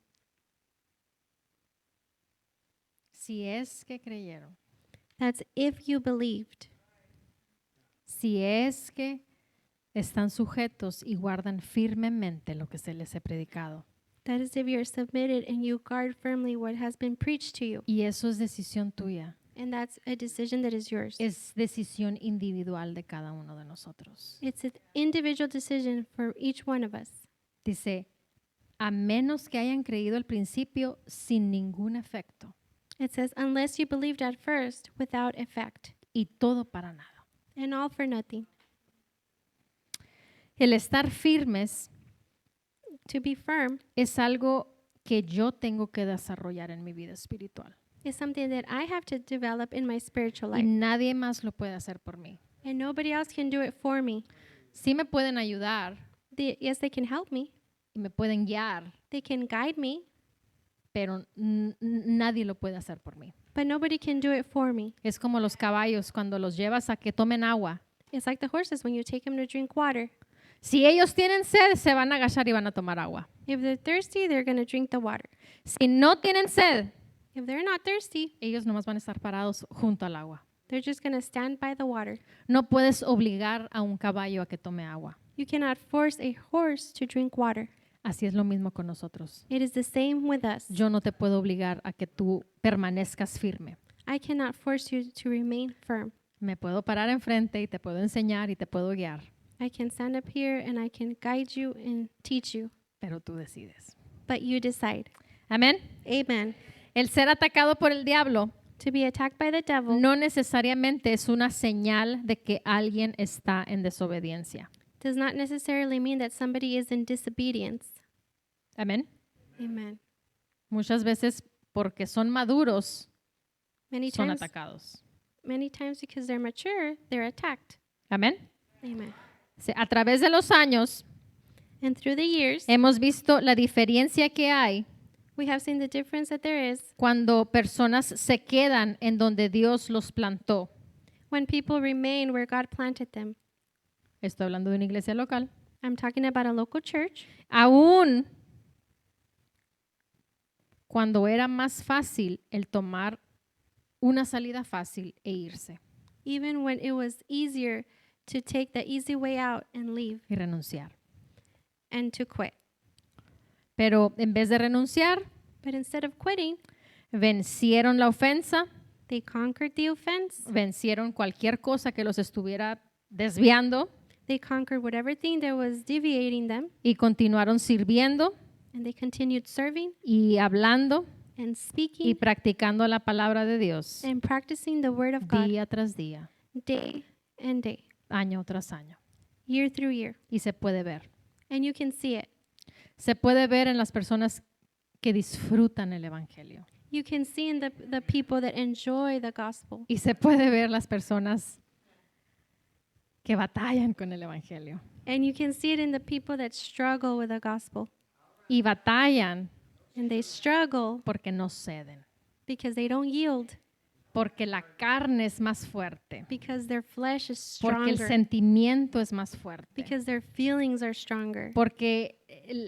Si es que creyeron. That's if you believed. Si es que están sujetos y guardan firmemente lo que se les ha predicado. That is if you're submitted and you guard firmly what has been preached to you. Y eso es decisión tuya. And that's a decision that is yours. Es decisión individual de cada uno de nosotros. It's an individual decision for each one of us. Dice, a menos que hayan creído al principio sin ningún efecto. It says, unless you believed at first without effect, Y todo para nada. and all for nothing. El estar firmes To be firm es algo que yo tengo que desarrollar en mi vida espiritual. is something that I have to develop in my spiritual Y life. nadie más lo puede hacer por mí. And nobody else can do it for me. Sí me pueden ayudar Yes, they can help me. y me pueden guiar, They can guide me, pero nadie lo puede hacer por mí. but nobody can do it for me. Es como los caballos cuando los llevas a que tomen agua. It's like the horses when you take them to drink water. Si ellos tienen sed, se van a agachar y van a tomar agua. If they're thirsty, they're going to drink the water. Si no tienen sed, If they're not thirsty, ellos nomás van a estar parados junto al agua. they're just going to stand by the water. No puedes obligar a un caballo a que tome agua. You cannot force a horse to drink water. Así es lo mismo con nosotros. It is the same with us. Yo no te puedo obligar a que tú permanezcas firme. I cannot force you to remain firm. Me puedo parar enfrente y te puedo enseñar y te puedo guiar, I can stand up here and I can guide you and teach you, pero tú decides. but you decide. Amén. Amen. El ser atacado por el diablo To be attacked by the devil no necesariamente es una señal de que alguien está en desobediencia. does not necessarily mean that somebody is in disobedience. Amén. Amen. Muchas veces porque son maduros Many son times, atacados. because they're mature, they're attacked. Amén. Amen. A través de los años And through the years, hemos visto la diferencia que hay we have seen the difference that there is cuando personas se quedan en donde Dios los plantó. when people remain where God planted them. Estoy hablando de una iglesia local. I'm talking about a local church. Aún cuando era más fácil el tomar una salida fácil e irse Even when it was easier to take the easy way out and leave y renunciar. and to quit. Pero en vez de renunciar, But instead of quitting, vencieron la ofensa, they conquered the offense. vencieron cualquier cosa que los estuviera desviando They conquered whatever thing that was deviating them, y continuaron sirviendo and they continued serving y hablando and y speaking practicando la palabra de Dios and practicing the word of God día tras día, day and day, año tras año. year through year. Y se puede ver. And you can see it. Se puede ver en las personas que disfrutan el Evangelio. You can see in the people that enjoy the gospel. Y se puede ver las personas que batallan con el Evangelio. And you can see it in the people that struggle with the gospel. Y batallan And they struggle porque no ceden. because they don't yield, Porque la carne es más fuerte. because their flesh is Porque el stronger, sentimiento es más fuerte. because their feelings are stronger, Porque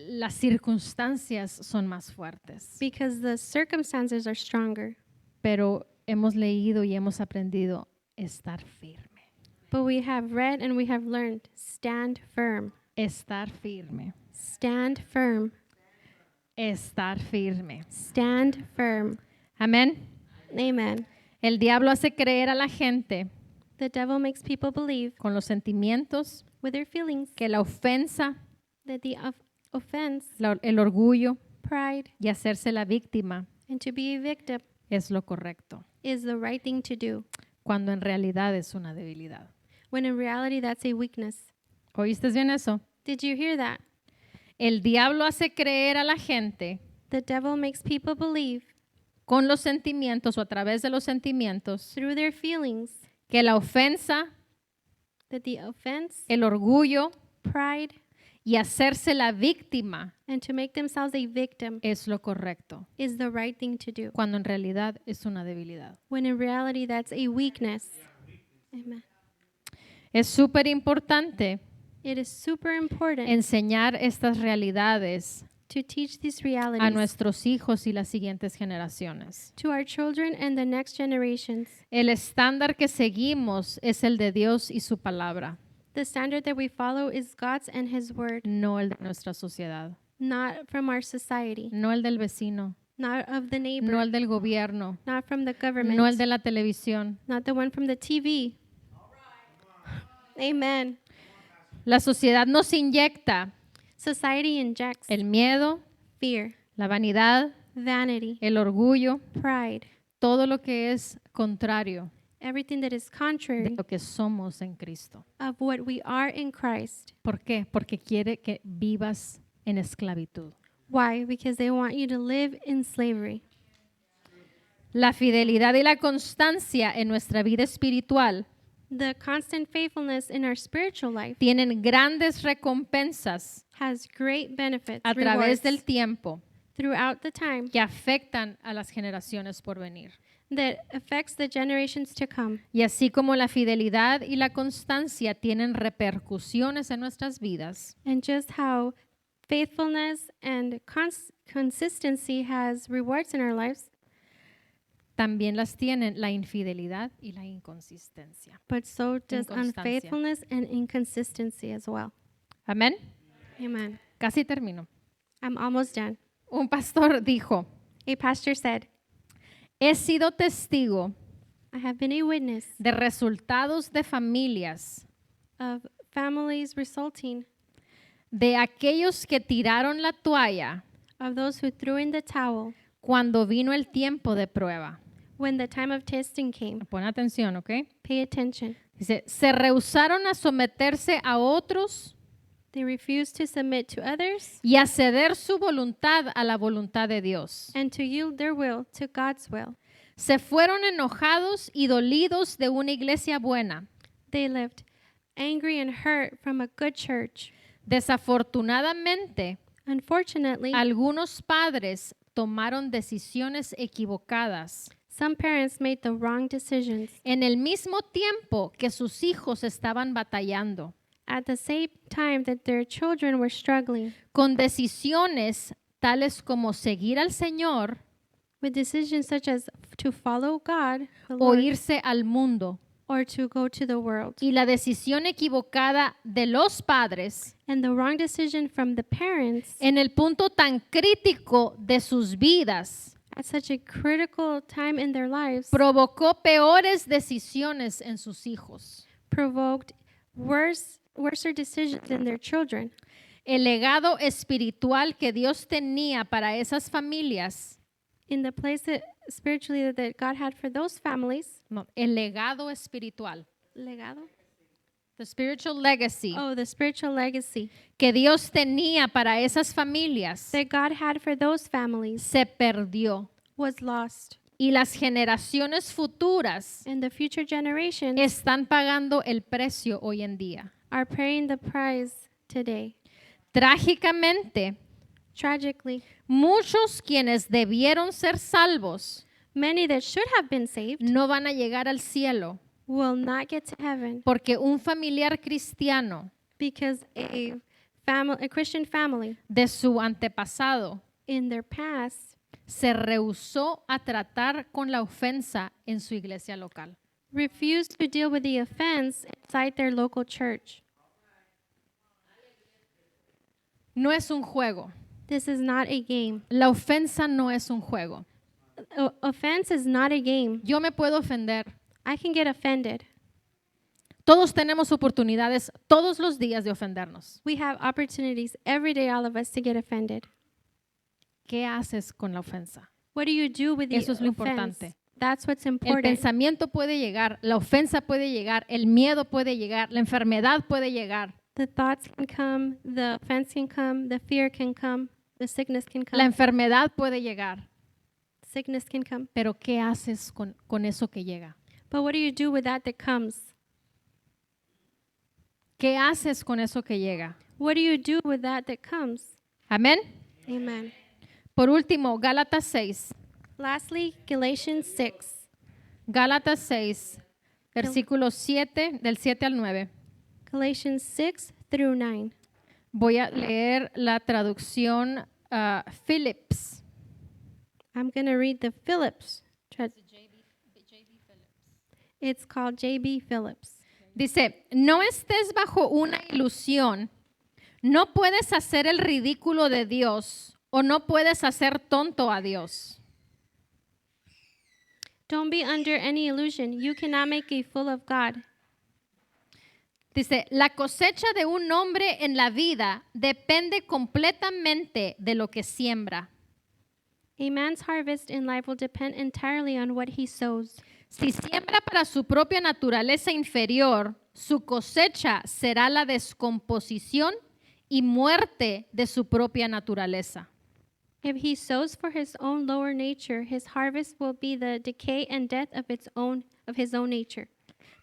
las circunstancias son más fuertes. because the circumstances are stronger. Pero hemos leído y hemos aprendido estar firme. But we have read and we have learned, stand firm. Estar firme. Stand firm. Estar firme. Stand firm. Amén. Amen. El diablo hace creer a la gente The devil makes people believe con los sentimientos with their feelings que la ofensa, that the offense, el orgullo pride, y hacerse la víctima and to be a victim es lo correcto, is the right thing to do, cuando en realidad es una debilidad. when in reality that's a weakness. ¿Oíste bien eso? Did you hear that? El diablo hace creer a la gente The devil makes people believe con los sentimientos o a través de los sentimientos through their feelings que la ofensa, that the offense, el orgullo pride, y hacerse la víctima and to make themselves a victim es lo correcto, is the right thing to do, cuando en realidad es una debilidad. when in reality that's a weakness. Amen. Es súper importante It is super important enseñar estas realidades to teach these a realities nuestros hijos y las siguientes generaciones. to our children and the next generations. El estándar que seguimos es el de Dios y su palabra, The standard that we follow is God's and His Word, no el de nuestra sociedad, not from our society, no el del vecino, not of the neighbor, no el del gobierno, not from the government, no el de la televisión. not the one from the TV. Amen. La sociedad nos inyecta Society injects el miedo, fear, la vanidad, vanity, el orgullo, pride, todo lo que es contrario everything that is de contrary lo que somos en Cristo. of what we are in Christ. ¿Por qué? Porque quiere que vivas en esclavitud. Why? Because they want you to live in slavery. La fidelidad y la constancia en nuestra vida espiritual The constant faithfulness in our spiritual life tienen grandes recompensas has great benefits, a rewards, través del tiempo throughout the time que afectan a las generaciones por venir. that affects the generations to come. Y así como la fidelidad y la constancia tienen repercusiones en nuestras vidas, And just how faithfulness and consistency has rewards in our lives, también las tienen la infidelidad y la inconsistencia. but so does Inconstancia. unfaithfulness and inconsistency as well. Amén. Amen. Casi termino. I'm almost done. Un pastor dijo, A pastor said, he sido testigo I have been a witness de resultados de familias, of families resulting de aquellos que tiraron la toalla of those who threw in the towel cuando vino el tiempo de prueba. when the time of testing came. Pon atención, ¿ok? Pay attention. Dice, se rehusaron a someterse a otros They refused to submit to others y a ceder su voluntad a la voluntad de Dios. and to yield their will to God's will. Se fueron enojados y dolidos de una iglesia buena. They left angry and hurt from a good church. Desafortunadamente, Unfortunately, algunos padres tomaron decisiones equivocadas some parents made the wrong decisions en el mismo tiempo que sus hijos estaban batallando at the same time that their children were struggling con decisiones tales como seguir al Señor with decisions such as to follow God the o Lord, irse al mundo. or to go to the world. Y la decisión equivocada de los padres And the wrong decision from the parents en el punto tan crítico de sus vidas at such a critical time in their lives provocó peores decisiones en sus hijos. provoked worser decisions in their children. El legado espiritual que Dios tenía para esas familias, In the place that spiritually that God had for those families, no, el legado espiritual, legado? the spiritual legacy Oh, the spiritual legacy que Dios tenía para esas familias that God had for those families se perdió. was lost. Y las generaciones futuras And the future generations están pagando el precio hoy en día. are paying the price today. Trágicamente, Tragically, muchos quienes debieron ser salvos many that should have been saved no van a llegar al cielo will not get to heaven porque un familiar cristiano because a Christian family de su antepasado in their past se rehusó a tratar con la ofensa en su iglesia local. refused to deal with the offense inside their local church. No es un juego. This is not a game. La ofensa no es un juego. Offense is not a game. Yo me puedo ofender. I can get offended. Todos tenemos oportunidades todos los días de ofendernos. We have opportunities every day, all of us, to get offended. ¿Qué haces con la ofensa? What do you do with the Eso es lo offense? importante. That's what's El important. pensamiento puede llegar, la ofensa puede llegar, el miedo puede llegar, la enfermedad puede llegar. The thoughts can come, the offense can come, the fear can come, the sickness can La come. enfermedad puede llegar. Sickness can come. Pero ¿qué haces con eso que llega? But what do you do with that comes? ¿Qué haces con eso que llega? What do you do with that comes? Amén. Amen. Por último, Gálatas 6. Lastly, Galatians 6. Gálatas 6, versículos 7, del 7 al 9. Galatians 6 through 9. Voy a leer la traducción Phillips. I'm going to read the Phillips. It's called J.B. Phillips. Dice, no estés bajo una ilusión. No puedes hacer el ridículo de Dios o no puedes hacer tonto a Dios. Don't be under any illusion. You cannot make a fool of God. Dice, la cosecha de un hombre en la vida depende completamente de lo que siembra. A man's harvest in life will depend entirely on what he sows. Si siembra para su propia naturaleza inferior, su cosecha será la descomposición y muerte de su propia naturaleza. If he sows for his own lower nature, his harvest will be the decay and death of his own nature.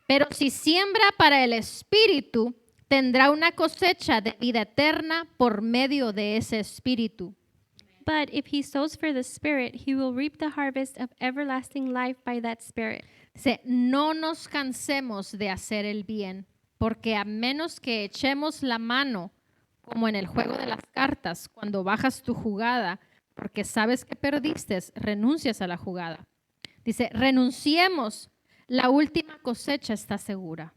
Pero si siembra para el espíritu, tendrá una cosecha de vida eterna por medio de ese espíritu. But if he sows for the Spirit, he will reap the harvest of everlasting life by that Spirit. Dice, no nos cansemos de hacer el bien, porque a menos que echemos la mano, como en el juego de las cartas, cuando bajas tu jugada, porque sabes que perdiste, renuncias a la jugada. Dice, renunciemos, la última cosecha está segura.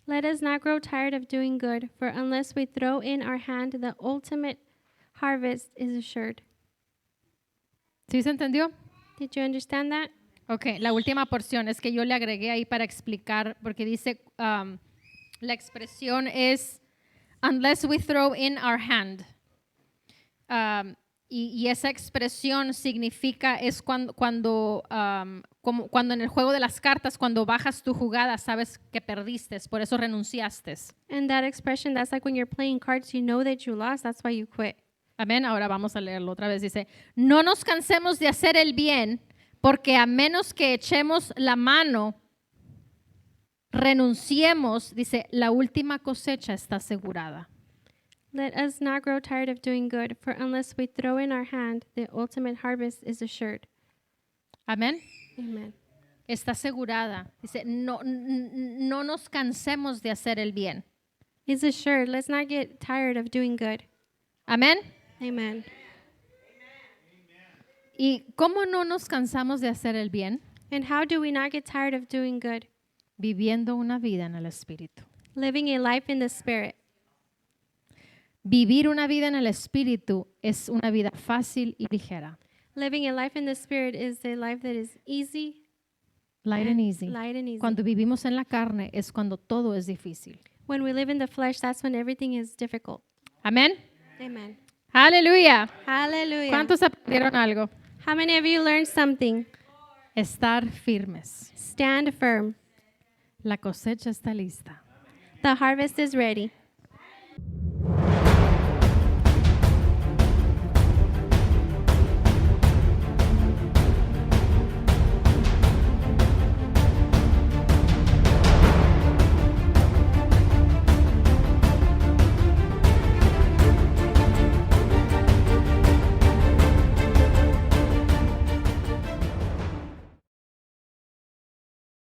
Let us not grow tired of doing good, for unless we throw in our hand, the ultimate harvest is assured. ¿Sí se entendió? Did you understand that? Ok, la última porción es que yo le agregué ahí para explicar, porque dice, la expresión es, unless we throw in our hand. Y esa expresión significa, es cuando en el juego de las cartas, cuando bajas tu jugada, sabes que perdiste, por eso renunciaste. And that expression, that's like when you're playing cards, you know that you lost, that's why you quit. Amén. Ahora vamos a leerlo otra vez. Dice, no nos cansemos de hacer el bien, porque a menos que echemos la mano, renunciemos, dice, la última cosecha está asegurada. Let us not grow tired of doing good, for unless we throw in our hand, the ultimate harvest is assured. Amén. Amen. Está asegurada. Dice, no nos cansemos de hacer el bien. It's assured. Let's not get tired of doing good. Amén. Amen. ¿Y cómo no nos cansamos de hacer el bien? And how do we not get tired of doing good? Viviendo una vida en el Espíritu. Living a life in the Spirit. Vivir una vida en el Espíritu es una vida fácil y ligera. Living a life in the Spirit is a life that is easy. Light and easy. Light and easy. Cuando vivimos en la carne es cuando todo es difícil. When we live in the flesh, that's when everything is difficult. Amén. Amen. Aleluya. Hallelujah. ¿Cuántos aprendieron algo? How many of you learned something? Estar firmes. Stand firm. La cosecha está lista. The harvest is ready.